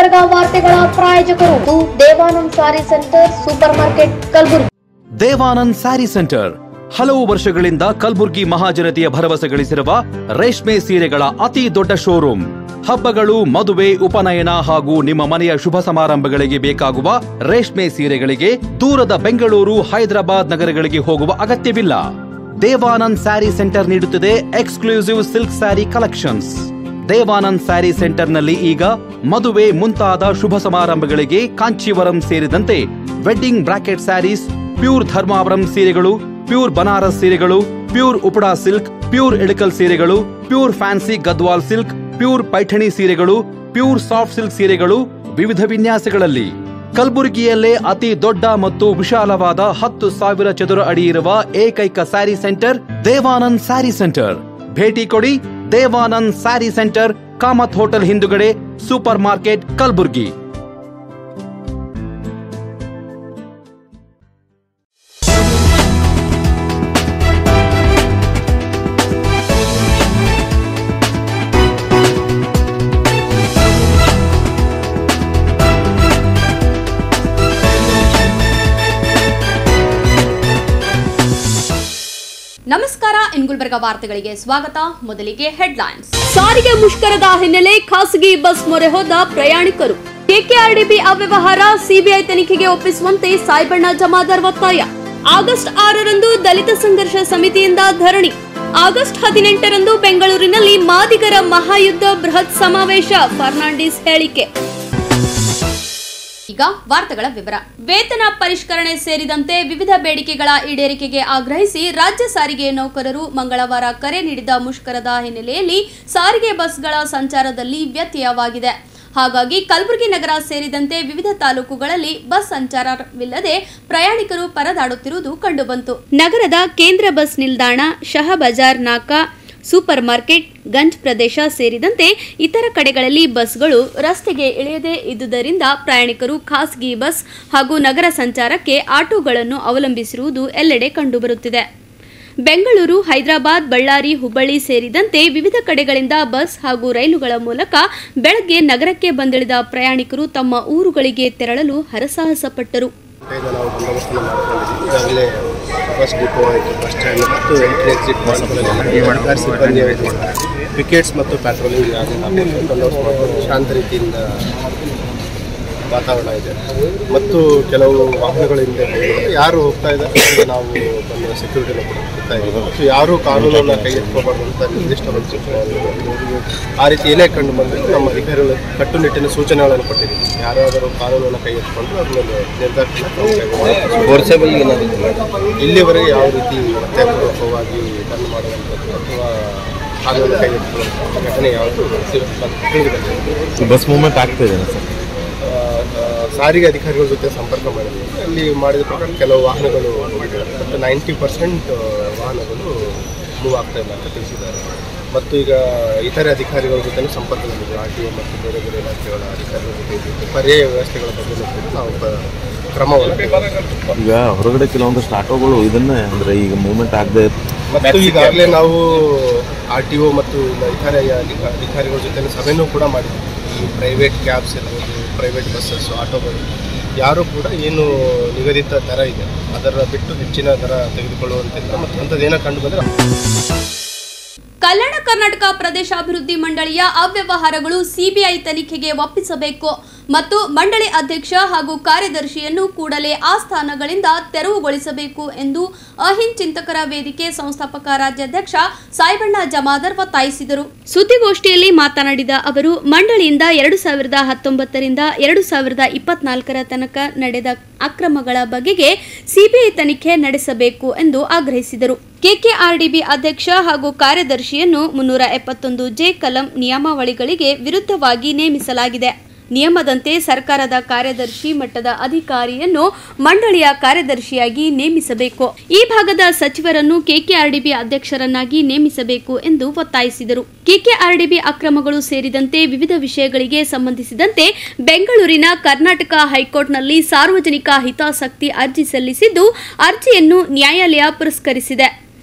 ಗುಲ್ಬರ್ಗ ವಾರ್ತೆಗಳ ಪ್ರಾಯೋಜಕರು Devanand sari centre super market Kalaburagi. Devanand sari centre ಹಲವು ವರ್ಷಗಳಿಂದ ಕಲಬುರಗಿ ಮಹಾಜನತೆಯ ಭರವಸೆ ಗಳಿಸಿರುವ ರೇಷ್ಮೆ ಸೀರೆಗಳ ಅತಿ ದೊಡ್ಡ ಶೋರೂಮ್. ಹಬ್ಬಗಳು, ಮದುವೆ, ಉಪನಯನ ಹಾಗೂ ನಿಮ್ಮ ಮನೆಯ ಶುಭ ಸಮಾರಂಭಗಳಿಗೆ ಬೇಕಾಗುವ ರೇಷ್ಮೆ ಸೀರೆಗಳಿಗೆ ದೂರದ ಬೆಂಗಳೂರು, ಹೈದರಾಬಾದ್ ನಗರಗಳಿಗೆ ಹೋಗುವ ಅಗತ್ಯವಿಲ್ಲ. ದೇವಾನಂದ್ ಸ್ಯಾರಿ ಸೆಂಟರ್ ನೀಡುತ್ತಿದೆ exclusive silk sari collections. Devanand sari ಸೆಂಟರ್ನಲ್ಲಿ ಈಗ ಮದುವೆ ಮುಂತಾದ ಶುಭ ಸಮಾರಂಭಗಳಿಗೆ ಕಾಂಚೀವರಂ ಸೇರಿದಂತೆ wedding brocade saris, pure Dharmavaram ಸೀರೆಗಳು, ಪ್ಯೂರ್ ಬನಾರಸ್ ಸೀರೆಗಳು, pure Uppada silk, pure Ilkal ಸೀರೆಗಳು, pure fancy Gadwal silk, pure Paithani ಸೀರೆಗಳು, ಪ್ಯೂರ್ ಸಾಫ್ಟ್ ಸಿಲ್ಕ್ ಸೀರೆಗಳು ವಿವಿಧ ವಿನ್ಯಾಸಗಳಲ್ಲಿ. ಕಲಬುರಗಿಯಲ್ಲೇ ಅತಿ ದೊಡ್ಡ ಮತ್ತು ವಿಶಾಲವಾದ 10,000 ಚದುರ ಅಡಿ ಇರುವ ಏಕೈಕ ಸ್ಯಾರಿ ಸೆಂಟರ್ ದೇವಾನಂದ್ ಸ್ಯಾರಿ ಸೆಂಟರ್. ಭೇಟಿ ಕೊಡಿ. ದೇವಾನಂದ್ ಸ್ಯಾರಿ ಸೆಂಟರ್, ಕಾಮತ್ ಹೋಟೆಲ್ ಹಿಂದುಗಡೆ, ಸೂಪರ್ ಮಾರ್ಕೆಟ್, ಕಲಬುರಗಿ. ನಮಸ್ಕಾರ. ಇನ್ ಗುಲ್ಬರ್ಗ ವಾರ್ತೆಗಳಿಗೆ ಸ್ವಾಗತ. ಮೊದಲಿಗೆ ಹೆಡ್ಲೈನ್ಸ್. ಸಾರಿಗೆ ಮುಷ್ಕರದ ಹಿನ್ನೆಲೆ ಖಾಸಗಿ ಬಸ್ ಮೊರೆ ಹೋದ ಪ್ರಯಾಣಿಕರು. ಕೆಕೆಆರ್ಡಿಬಿ ಅವ್ಯವಹಾರ ಸಿಬಿಐ ತನಿಖೆಗೆ ಒಪ್ಪಿಸುವಂತೆ ಸಾಯ್ಬಣ್ಣ ಜಮಾದಾರ್ ಒತ್ತಾಯ. ಆಗಸ್ಟ್ 6ರಂದು ದಲಿತ ಸಂಘರ್ಷ ಸಮಿತಿಯಿಂದ ಧರಣಿ. ಆಗಸ್ಟ್ 18ರಂದು ಬೆಂಗಳೂರಿನಲ್ಲಿ ಮಾದಿಗರ ಮಹಾಯುದ್ಧ ಬೃಹತ್ ಸಮಾವೇಶ. ಫರ್ನಾಂಡಿಸ್ ಹೇಳಿಕೆ. ಈಗ ವಾರ್ತೆಗಳ ವಿವರ. ವೇತನ ಪರಿಷ್ಕರಣೆ ಸೇರಿದಂತೆ ವಿವಿಧ ಬೇಡಿಕೆಗಳ ಈಡೇರಿಕೆಗೆ ಆಗ್ರಹಿಸಿ ರಾಜ್ಯ ಸಾರಿಗೆ ನೌಕರರು ಮಂಗಳವಾರ ಕರೆ ನೀಡಿದ ಮುಷ್ಕರದ ಹಿನ್ನೆಲೆಯಲ್ಲಿ ಸಾರಿಗೆ ಬಸ್ಗಳ ಸಂಚಾರದಲ್ಲಿ ವ್ಯತ್ಯಯವಾಗಿದೆ. ಹಾಗಾಗಿ ಕಲಬುರಗಿ ನಗರ ಸೇರಿದಂತೆ ವಿವಿಧ ತಾಲೂಕುಗಳಲ್ಲಿ ಬಸ್ ಸಂಚಾರವಿಲ್ಲದೆ ಪ್ರಯಾಣಿಕರು ಪರದಾಡುತ್ತಿರುವುದು ಕಂಡುಬಂತು. ನಗರದ ಕೇಂದ್ರ ಬಸ್ ನಿಲ್ದಾಣ, ಶಹಬಜಾರ್ ನಾಕಾ, ಸೂಪರ್ ಮಾರ್ಕೆಟ್, ಗಂಜ್ ಪ್ರದೇಶ ಸೇರಿದಂತೆ ಇತರ ಕಡೆಗಳಲ್ಲಿ ಬಸ್ಗಳು ರಸ್ತೆಗೆ ಇಳಿಯದೇ ಇದ್ದುದರಿಂದ ಪ್ರಯಾಣಿಕರು ಖಾಸಗಿ ಬಸ್ ಹಾಗೂ ನಗರ ಸಂಚಾರಕ್ಕೆ ಆಟೋಗಳನ್ನು ಅವಲಂಬಿಸಿರುವುದು ಎಲ್ಲೆಡೆ ಕಂಡುಬರುತ್ತಿದೆ. ಬೆಂಗಳೂರು, ಹೈದರಾಬಾದ್, ಬಳ್ಳಾರಿ, ಹುಬ್ಬಳ್ಳಿ ಸೇರಿದಂತೆ ವಿವಿಧ ಕಡೆಗಳಿಂದ ಬಸ್ ಹಾಗೂ ರೈಲುಗಳ ಮೂಲಕ ಬೆಳಗ್ಗೆ ನಗರಕ್ಕೆ ಬಂದಿಳಿದ ಪ್ರಯಾಣಿಕರು ತಮ್ಮ ಊರುಗಳಿಗೆ ತೆರಳಲು ಹರಸಾಹಸ ಪಟ್ಟರು. ಈಗಾಗಲೇ ಬಸ್ ಡಿಪೋ ಆಯಿತು, ಬಸ್ ಸ್ಟ್ಯಾಂಡ್ ಮತ್ತು ಎಂಟ್ರಿ ಎಕ್ಸಿಟ್ ಪಾಯಿಂಟ್ಗಳಲ್ಲಿ ಸಿಬ್ಬಂದಿ ವಿಕೆಟ್ಸ್ ಮತ್ತು ಪ್ಯಾಟ್ರೋಲಿಂಗ್ ಶಾಂತ ರೀತಿಯಿಂದ ವಾತಾವರಣ ಇದೆ. ಮತ್ತು ಕೆಲವು ವಾಹನಗಳಿಂದ ಯಾರು ಹೋಗ್ತಾ ಇದ್ದಾರೆ ನಾವು ಬಂದ ಸೆಕ್ಯೂರಿಟಿನ ಕೊಡ್ತಾ ಇದ್ದೀವಿ. ಮತ್ತು ಯಾರೂ ಕಾನೂನನ್ನು ಕೈಗೆತ್ತಿಕೋಬಾರ್ದು ಅಂತ ನಿರ್ದಿಷ್ಟವಾಗಿ ಆ ರೀತಿ ಏನೇ ಕಂಡು ಬಂದರೆ ನಮ್ಮ ಅಧಿಕಾರಿಗಳು ಕಟ್ಟುನಿಟ್ಟಿನ ಸೂಚನೆಗಳನ್ನು ಕೊಟ್ಟಿದ್ದೀವಿ. ಯಾರಾದರೂ ಕಾನೂನನ್ನು ಕೈಗೆತ್ತಿಕೊಂಡು ಅದ್ರ ಮೇಲೆ ನಿರ್ಧಾರ ಇಲ್ಲಿವರೆಗೆ ಯಾವ ರೀತಿ ಹತ್ಯಾಪೂರ್ವಕವಾಗಿ ಬಂದ್ ಮಾಡುವಂಥದ್ದು ಅಥವಾ ಕಾನೂನು ಕೈಗೆತ್ತಿಕೊಳ್ಳುವಂಥ ಘಟನೆ ಯಾವುದು ತಿಳಿದು ಬಂದಿದೆ. ಬಸ್ ಮೂವ್ಮೆಂಟ್ ಆಗ್ತಾ ಇದೆ ಸರ್. ಸಾರಿಗೆ ಅಧಿಕಾರಿಗಳ ಜೊತೆ ಸಂಪರ್ಕ ಮಾಡಿದ್ವಿ. ಅಲ್ಲಿ ಮಾಡಿದ ಪ್ರಕಾರ ಕೆಲವು ವಾಹನಗಳು ಮತ್ತು 90% ವಾಹನಗಳು ಮೂವ್ ಆಗ್ತಾ ಇಲ್ಲ ಅಂತ ತಿಳಿಸಿದ್ದಾರೆ. ಮತ್ತು ಈಗ ಇತರೆ ಅಧಿಕಾರಿಗಳ ಜೊತೆ ಸಂಪರ್ಕದಲ್ಲಿದೆ. RTO ಮತ್ತು ಬೇರೆ ಬೇರೆ ಇಲಾಖೆಗಳ ಅಧಿಕಾರಿಗಳ ಜೊತೆ ಪರ್ಯಾಯ ವ್ಯವಸ್ಥೆಗಳ ಬಗ್ಗೆ ನಾವು ಕ್ರಮವನ್ನು ಈಗ ಹೊರಗಡೆ ಕೆಲವೊಂದಷ್ಟು ಆಟೋಗಳು ಇದನ್ನೇ ಅಂದರೆ ಈಗ ಮೂವ್ಮೆಂಟ್ ಆಗದೆ ಮತ್ತು ಈಗಾಗಲೇ ನಾವು RTO ಮತ್ತು ಇತರೆ ಅಧಿಕಾರಿಗಳ ಜೊತೆ ಸಭೆನೂ ಕೂಡ ಮಾಡಿದ್ವಿ. ಈ ಪ್ರೈವೇಟ್ ಕ್ಯಾಬ್ಸ್ ಇರ್ಬೋದು, ಪ್ರೈವೇಟ್ ಬಸ್ಸಸ್ಸು, ಆಟೋಗಳು ಯಾರೂ ಕೂಡ ಏನು ನಿಗದಿತ ದರ ಇದೆ ಅದರ ಬಿಟ್ಟು ಹೆಚ್ಚಿನ ದರ ತೆಗೆದುಕೊಳ್ಳುವಂತಿಲ್ಲ. ಮತ್ತು ಅಂಥದ್ದೇನೋ ಕಂಡು ಬಂದರೆ ಕಲ್ಯಾಣ ಕರ್ನಾಟಕ ಪ್ರದೇಶಾಭಿವೃದ್ಧಿ ಮಂಡಳಿಯ ಅವ್ಯವಹಾರಗಳು ಸಿಬಿಐ ತನಿಖೆಗೆ ಒಪ್ಪಿಸಬೇಕು ಮತ್ತು ಮಂಡಳಿ ಅಧ್ಯಕ್ಷ ಹಾಗೂ ಕಾರ್ಯದರ್ಶಿಯನ್ನು ಕೂಡಲೇ ಆ ಸ್ಥಾನಗಳಿಂದ ತೆರವುಗೊಳಿಸಬೇಕು ಎಂದು ಅಹಿಂದ್ ಚಿಂತಕರ ವೇದಿಕೆ ಸಂಸ್ಥಾಪಕ ರಾಜ್ಯಾಧ್ಯಕ್ಷ ಸಾಯ್ಬಣ್ಣ ಜಮಾದಾರ್ ಒತ್ತಾಯಿಸಿದರು. ಸುದ್ದಿಗೋಷ್ಠಿಯಲ್ಲಿ ಮಾತನಾಡಿದ ಅವರು, ಮಂಡಳಿಯಿಂದ 2019ರಿಂದ 2024 ತನಕ ನಡೆದ ಅಕ್ರಮಗಳ ಬಗೆಗೆ ಸಿಬಿಐ ತನಿಖೆ ನಡೆಸಬೇಕು ಎಂದು ಆಗ್ರಹಿಸಿದರು. ಕೆಕೆಆರ್ಡಿಬಿ ಅಧ್ಯಕ್ಷ ಹಾಗೂ ಕಾರ್ಯದರ್ಶಿಯನ್ನು 371J ಕಲಂ ನಿಯಮಾವಳಿಗಳಿಗೆ ವಿರುದ್ಧವಾಗಿ ನೇಮಿಸಲಾಗಿದೆ. ನಿಯಮದಂತೆ ಸರ್ಕಾರದ ಕಾರ್ಯದರ್ಶಿ ಮಟ್ಟದ ಅಧಿಕಾರಿಯನ್ನು ಮಂಡಳಿಯ ಕಾರ್ಯದರ್ಶಿಯಾಗಿ ನೇಮಿಸಬೇಕು. ಈ ಭಾಗದ ಸಚಿವರನ್ನು ಕೆಕೆಆರ್ಡಿಬಿ ಅಧ್ಯಕ್ಷರನ್ನಾಗಿ ನೇಮಿಸಬೇಕು ಎಂದು ಒತ್ತಾಯಿಸಿದರು. ಕೆಕೆಆರ್ಡಿಬಿ ಅಕ್ರಮಗಳು ಸೇರಿದಂತೆ ವಿವಿಧ ವಿಷಯಗಳಿಗೆ ಸಂಬಂಧಿಸಿದಂತೆ ಬೆಂಗಳೂರಿನ ಕರ್ನಾಟಕ ಹೈಕೋರ್ಟ್ನಲ್ಲಿ ಸಾರ್ವಜನಿಕ ಹಿತಾಸಕ್ತಿ ಅರ್ಜಿ ಸಲ್ಲಿಸಿದ್ದು, ಅರ್ಜಿಯನ್ನು ನ್ಯಾಯಾಲಯ ಪುರಸ್ಕರಿಸಿದೆ.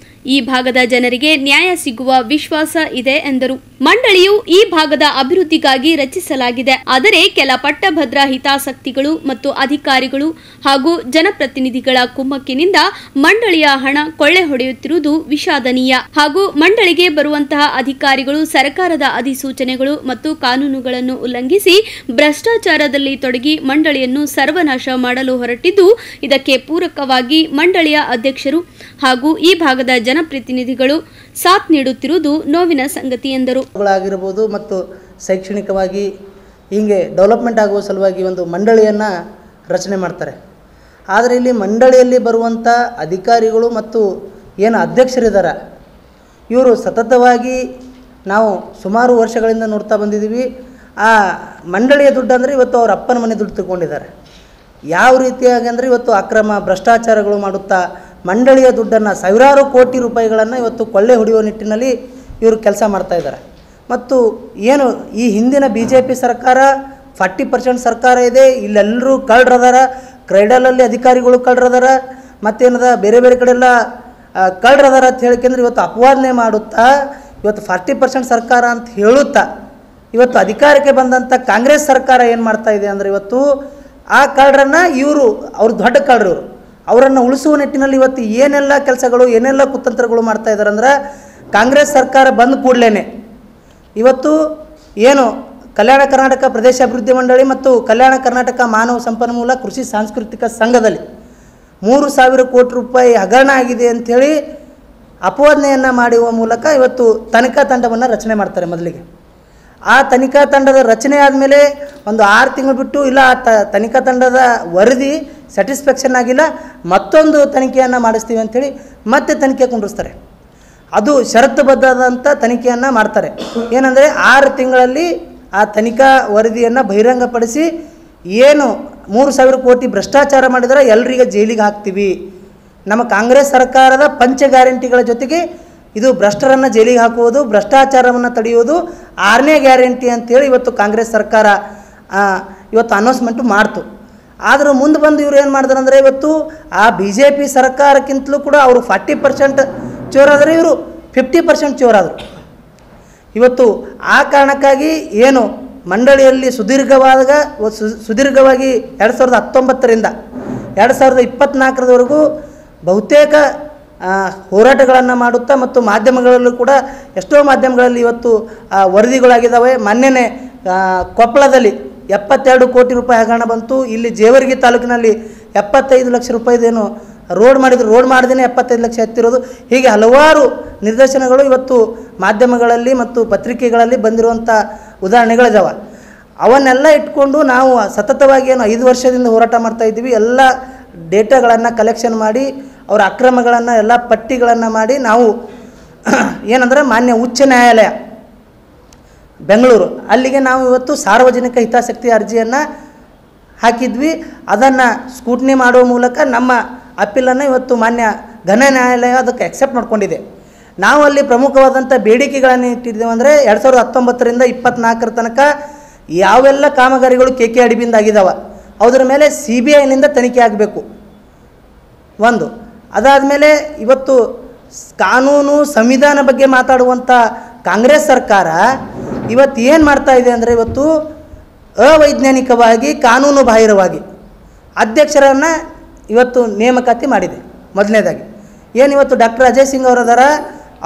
ಈ ಭಾಗದ ಜನರಿಗೆ ನ್ಯಾಯ ಸಿಗುವ ವಿಶ್ವಾಸ ಇದೆ ಎಂದರು. ಮಂಡಳಿಯು ಈ ಭಾಗದ ಅಭಿವೃದ್ಧಿಗಾಗಿ ರಚಿಸಲಾಗಿದೆ. ಆದರೆ ಕೆಲ ಪಟ್ಟಭದ್ರ ಹಿತಾಸಕ್ತಿಗಳು ಮತ್ತು ಅಧಿಕಾರಿಗಳು ಹಾಗೂ ಜನಪ್ರತಿನಿಧಿಗಳ ಕುಮ್ಮಕ್ಕಿನಿಂದ ಮಂಡಳಿಯ ಹಣ ಕೊಳ್ಳೆ ಹೊಡೆಯುತ್ತಿರುವುದು ವಿಷಾದನೀಯ. ಹಾಗೂ ಮಂಡಳಿಗೆ ಬರುವಂತಹ ಅಧಿಕಾರಿಗಳು ಸರ್ಕಾರದ ಅಧಿಸೂಚನೆಗಳು ಮತ್ತು ಕಾನೂನುಗಳನ್ನು ಉಲ್ಲಂಘಿಸಿ ಭ್ರಷ್ಟಾಚಾರದಲ್ಲಿ ತೊಡಗಿ ಮಂಡಳಿಯನ್ನು ಸರ್ವನಾಶ ಮಾಡಲು ಹೊರಟಿದ್ದು, ಇದಕ್ಕೆ ಪೂರಕವಾಗಿ ಮಂಡಳಿಯ ಅಧ್ಯಕ್ಷರು ಹಾಗೂ ಈ ಭಾಗದ ಜನಪ್ರತಿನಿಧಿಗಳು ಸಾಥ್ ನೀಡುತ್ತಿರುವುದು ನೋವಿನ ಸಂಗತಿ ಎಂದರು. ಆಗಿರಬಹುದು ಮತ್ತು ಶೈಕ್ಷಣಿಕವಾಗಿ ಹೀಗೆ ಡೆವಲಪ್ಮೆಂಟ್ ಆಗುವ ಸಲುವಾಗಿ ಒಂದು ಮಂಡಳಿಯನ್ನು ರಚನೆ ಮಾಡ್ತಾರೆ. ಆದರೆ ಇಲ್ಲಿ ಮಂಡಳಿಯಲ್ಲಿ ಬರುವಂಥ ಅಧಿಕಾರಿಗಳು ಮತ್ತು ಏನು ಅಧ್ಯಕ್ಷರಿದ್ದಾರೆ ಇವರು ಸತತವಾಗಿ ನಾವು ಸುಮಾರು ವರ್ಷಗಳಿಂದ ನೋಡ್ತಾ ಬಂದಿದ್ದೀವಿ. ಆ ಮಂಡಳಿಯ ದುಡ್ಡು ಅಂದರೆ ಇವತ್ತು ಅವ್ರ ಅಪ್ಪನ ಮನೆ ದುಡ್ಡು ತಗೊಂಡಿದ್ದಾರೆ. ಯಾವ ರೀತಿಯಾಗಿ ಅಂದರೆ ಇವತ್ತು ಅಕ್ರಮ ಭ್ರಷ್ಟಾಚಾರಗಳು ಮಾಡುತ್ತಾ ಮಂಡಳಿಯ ದುಡ್ಡನ್ನು ಸಾವಿರಾರು ಕೋಟಿ ರೂಪಾಯಿಗಳನ್ನು ಇವತ್ತು ಕೊಳ್ಳೆ ಹೊಡೆಯುವ ನಿಟ್ಟಿನಲ್ಲಿ ಇವರು ಕೆಲಸ ಮಾಡ್ತಾಯಿದ್ದಾರೆ. ಮತ್ತು ಏನು ಈ ಹಿಂದಿನ BJP ಸರ್ಕಾರ 40% ಸರ್ಕಾರ ಇದೆ, ಇಲ್ಲೆಲ್ಲರೂ ಕಳ್ಳರದಾರ, ಕ್ರೈಡಲಲ್ಲಿ ಅಧಿಕಾರಿಗಳು ಕಳ್ಳರದಾರ, ಮತ್ತೇನದ ಬೇರೆ ಬೇರೆ ಕಡೆಲ್ಲ ಕಳ್ಳರದಾರ ಅಂತ ಹೇಳಿಕೆಂದ್ರೆ ಇವತ್ತು ಅಪವಾದನೆ ಮಾಡುತ್ತಾ ಇವತ್ತು 40% ಸರ್ಕಾರ ಅಂತ ಹೇಳುತ್ತಾ ಇವತ್ತು ಅಧಿಕಾರಕ್ಕೆ ಬಂದಂಥ ಕಾಂಗ್ರೆಸ್ ಸರ್ಕಾರ ಏನು ಮಾಡ್ತಾ ಇದೆ ಅಂದರೆ ಇವತ್ತು ಆ ಕಳ್ಳರನ್ನು ಅವ್ರು ದೊಡ್ಡ ಕಳ್ಳರು ಅವರನ್ನು ಉಳಿಸುವ ನಿಟ್ಟಿನಲ್ಲಿ ಇವತ್ತು ಏನೆಲ್ಲ ಕೆಲಸಗಳು ಏನೆಲ್ಲ ಕುತಂತ್ರಗಳು ಮಾಡ್ತಾ ಇದ್ದಾರೆ ಅಂದ್ರೆ ಕಾಂಗ್ರೆಸ್ ಸರ್ಕಾರ ಬಂದ ಕೂಡಲೇ ಇವತ್ತು ಏನು ಕಲ್ಯಾಣ ಕರ್ನಾಟಕ ಪ್ರದೇಶ ಅಭಿವೃದ್ಧಿ ಮಂಡಳಿ ಮತ್ತು ಕಲ್ಯಾಣ ಕರ್ನಾಟಕ ಮಾನವ ಸಂಪನ್ಮೂಲ ಕೃಷಿ ಸಾಂಸ್ಕೃತಿಕ ಸಂಘದಲ್ಲಿ 3,000 ಕೋಟಿ ರೂಪಾಯಿ ಹಗರಣ ಆಗಿದೆ ಅಂಥೇಳಿ ಅಪವಾದನೆಯನ್ನು ಮಾಡುವ ಮೂಲಕ ಇವತ್ತು ತನಿಖಾ ತಂಡವನ್ನು ರಚನೆ ಮಾಡ್ತಾರೆ. ಮೊದಲಿಗೆ ಆ ತನಿಖಾ ತಂಡದ ರಚನೆ ಆದಮೇಲೆ ಒಂದು 6 ತಿಂಗಳು ಬಿಟ್ಟು ಇಲ್ಲ ತನಿಖಾ ತಂಡದ ವರದಿ ಸ್ಯಾಟಿಸ್ಫ್ಯಾಕ್ಷನ್ ಆಗಿಲ್ಲ, ಮತ್ತೊಂದು ತನಿಖೆಯನ್ನು ಮಾಡಿಸ್ತೀವಿ ಅಂಥೇಳಿ ಮತ್ತೆ ತನಿಖೆ ಕುಂಡಿಸ್ತಾರೆ. ಅದು ಷರತ್ತುಬದ್ಧವಾದಂಥ ತನಿಖೆಯನ್ನು ಮಾಡ್ತಾರೆ. ಏನಂದರೆ 6 ತಿಂಗಳಲ್ಲಿ ಆ ತನಿಖಾ ವರದಿಯನ್ನು ಬಹಿರಂಗಪಡಿಸಿ ಏನು 3,000 ಕೋಟಿ ಭ್ರಷ್ಟಾಚಾರ ಮಾಡಿದರೆ ಎಲ್ಲರಿಗೆ ಜೈಲಿಗೆ ಹಾಕ್ತೀವಿ, ನಮ್ಮ ಕಾಂಗ್ರೆಸ್ ಸರ್ಕಾರದ ಪಂಚ ಗ್ಯಾರಂಟಿಗಳ ಜೊತೆಗೆ ಇದು ಭ್ರಷ್ಟರನ್ನು ಜೈಲಿಗೆ ಹಾಕುವುದು, ಭ್ರಷ್ಟಾಚಾರವನ್ನು ತಡೆಯುವುದು 6ನೇ ಗ್ಯಾರಂಟಿ ಅಂತೇಳಿ ಇವತ್ತು ಕಾಂಗ್ರೆಸ್ ಸರ್ಕಾರ ಇವತ್ತು ಅನೌನ್ಸ್ಮೆಂಟು ಮಾಡ್ತು. ಆದರೂ ಮುಂದೆ ಬಂದು ಇವರು ಏನು ಮಾಡಿದ್ರು ಅಂದರೆ ಇವತ್ತು ಆ BJP ಸರ್ಕಾರಕ್ಕಿಂತಲೂ ಕೂಡ ಅವರು 40% ಚೋರಾದರೆ ಇವರು 50% ಚೋರಾದರು. ಇವತ್ತು ಆ ಕಾರಣಕ್ಕಾಗಿ ಏನು ಮಂಡಳಿಯಲ್ಲಿ ಸುದೀರ್ಘವಾಗಿ 2019ರಿಂದ 2024ರವರೆಗೂ ಬಹುತೇಕ ಹೋರಾಟಗಳನ್ನು ಮಾಡುತ್ತಾ ಮತ್ತು ಮಾಧ್ಯಮಗಳಲ್ಲೂ ಕೂಡ ಎಷ್ಟೋ ಮಾಧ್ಯಮಗಳಲ್ಲಿ ಇವತ್ತು ವರದಿಗಳಾಗಿದ್ದಾವೆ. ಮೊನ್ನೆನೇ ಕೊಪ್ಪಳದಲ್ಲಿ 72 ಕೋಟಿ ರೂಪಾಯಿ ಹಗರಣ ಬಂತು. ಇಲ್ಲಿ ಜೇವರ್ಗಿ ತಾಲೂಕಿನಲ್ಲಿ 75 ಲಕ್ಷ ರೂಪಾಯಿದೇನು ರೋಡ್ ಮಾಡಿದೇನೆ 75 ಲಕ್ಷ ಎತ್ತಿರೋದು. ಹೀಗೆ ಹಲವಾರು ನಿದರ್ಶನಗಳು ಇವತ್ತು ಮಾಧ್ಯಮಗಳಲ್ಲಿ ಮತ್ತು ಪತ್ರಿಕೆಗಳಲ್ಲಿ ಬಂದಿರುವಂಥ ಉದಾಹರಣೆಗಳಿದ್ದಾವೆ. ಅವನ್ನೆಲ್ಲ ಇಟ್ಕೊಂಡು ನಾವು ಸತತವಾಗಿ ಏನು 5 ವರ್ಷದಿಂದ ಹೋರಾಟ ಮಾಡ್ತಾಯಿದ್ದೀವಿ. ಎಲ್ಲ ಡೇಟಾಗಳನ್ನು ಕಲೆಕ್ಷನ್ ಮಾಡಿ ಅವರ ಅಕ್ರಮಗಳನ್ನು ಎಲ್ಲ ಪಟ್ಟಿಗಳನ್ನು ಮಾಡಿ ನಾವು ಏನಂದರೆ ಮಾನ್ಯ ಉಚ್ಚ ನ್ಯಾಯಾಲಯ ಬೆಂಗಳೂರು ಅಲ್ಲಿಗೆ ನಾವು ಇವತ್ತು ಸಾರ್ವಜನಿಕ ಹಿತಾಸಕ್ತಿ ಅರ್ಜಿಯನ್ನು ಹಾಕಿದ್ವಿ. ಅದನ್ನು ಸ್ಕೂಟ್ನಿ ಮಾಡುವ ಮೂಲಕ ನಮ್ಮ ಅಪೀಲನ್ನು ಇವತ್ತು ಮಾನ್ಯ ಘನ ನ್ಯಾಯಾಲಯ ಅದಕ್ಕೆ ಅಕ್ಸೆಪ್ಟ್ ಮಾಡ್ಕೊಂಡಿದೆ. ನಾವು ಅಲ್ಲಿ ಪ್ರಮುಖವಾದಂಥ ಬೇಡಿಕೆಗಳನ್ನು ಇಟ್ಟಿದ್ದೇವೆ ಅಂದರೆ 2019ರಿಂದ 24ರ ತನಕ ಯಾವೆಲ್ಲ ಕಾಮಗಾರಿಗಳು KKRDBಯಿಂದ ಆಗಿದ್ದಾವೆ ಅದರ ಮೇಲೆ CBIನಿಂದ ತನಿಖೆ ಆಗಬೇಕು ಒಂದು. ಅದಾದಮೇಲೆ ಇವತ್ತು ಕಾನೂನು ಸಂವಿಧಾನ ಬಗ್ಗೆ ಮಾತಾಡುವಂಥ ಕಾಂಗ್ರೆಸ್ ಸರ್ಕಾರ ಇವತ್ತು ಏನು ಮಾಡ್ತಾ ಇದೆ ಅಂದರೆ ಇವತ್ತು ಅವೈಜ್ಞಾನಿಕವಾಗಿ ಕಾನೂನು ಬಾಹಿರವಾಗಿ ಅಧ್ಯಕ್ಷರನ್ನು ಇವತ್ತು ನೇಮಕಾತಿ ಮಾಡಿದೆ. ಮೊದಲನೇದಾಗಿ ಏನು ಇವತ್ತು ಡಾಕ್ಟರ್ ಅಜಯ್ ಸಿಂಗ್ ಅವರದಾರ,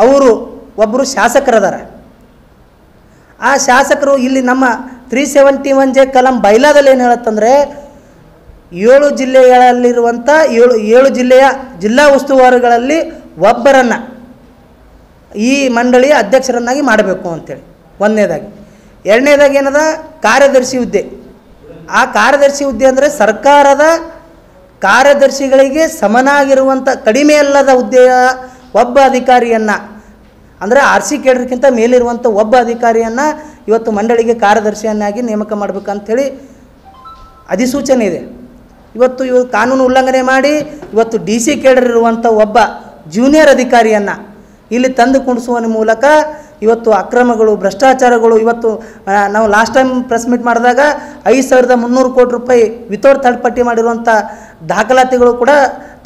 ಅವರು ಒಬ್ಬರು ಶಾಸಕರದಾರ. ಆ ಶಾಸಕರು ಇಲ್ಲಿ ನಮ್ಮ 371J ಕಲಂ ಬೈಲಾದಲ್ಲಿ ಏನು ಹೇಳುತ್ತಂದರೆ 7 ಜಿಲ್ಲೆಗಳಲ್ಲಿರುವಂಥ 7 ಜಿಲ್ಲೆಯ ಜಿಲ್ಲಾ ಉಸ್ತುವಾರಿಗಳಲ್ಲಿ ಒಬ್ಬರನ್ನು ಈ ಮಂಡಳಿಯ ಅಧ್ಯಕ್ಷರನ್ನಾಗಿ ಮಾಡಬೇಕು ಅಂತೇಳಿ ಒಂದನೇದಾಗಿ. ಎರಡನೇದಾಗಿ ಏನದ ಕಾರ್ಯದರ್ಶಿ ಹುದ್ದೆ. ಆ ಕಾರ್ಯದರ್ಶಿ ಹುದ್ದೆ ಅಂದರೆ ಸರ್ಕಾರದ ಕಾರ್ಯದರ್ಶಿಗಳಿಗೆ ಸಮನಾಗಿರುವಂಥ ಕಡಿಮೆ ಅಲ್ಲದ ಹುದ್ದೆಯ ಒಬ್ಬ ಅಧಿಕಾರಿಯನ್ನು ಅಂದರೆ RC ಕೇಡರ್ಗಿಂತ ಮೇಲಿರುವಂಥ ಒಬ್ಬ ಅಧಿಕಾರಿಯನ್ನು ಇವತ್ತು ಮಂಡಳಿಗೆ ಕಾರ್ಯದರ್ಶಿಯನ್ನಾಗಿ ನೇಮಕ ಮಾಡಬೇಕಂಥೇಳಿ ಅಧಿಸೂಚನೆ ಇದೆ. ಇವತ್ತು ಕಾನೂನು ಉಲ್ಲಂಘನೆ ಮಾಡಿ ಇವತ್ತು DC ಕೇಡರ್ ಇರುವಂಥ ಒಬ್ಬ ಜೂನಿಯರ್ ಅಧಿಕಾರಿಯನ್ನು ಇಲ್ಲಿ ತಂದು ಕುಣಿಸುವ ಮೂಲಕ ಇವತ್ತು ಅಕ್ರಮಗಳು ಭ್ರಷ್ಟಾಚಾರಗಳು ಇವತ್ತು ನಾವು ಲಾಸ್ಟ್ ಟೈಮ್ ಪ್ರೆಸ್ ಮೀಟ್ ಮಾಡಿದಾಗ 5,300 ಕೋಟಿ ರೂಪಾಯಿ ವಿತೌಟ್ ಥರ್ಡ್ ಪಟ್ಟಿ ಮಾಡಿರುವಂಥ ದಾಖಲಾತಿಗಳು ಕೂಡ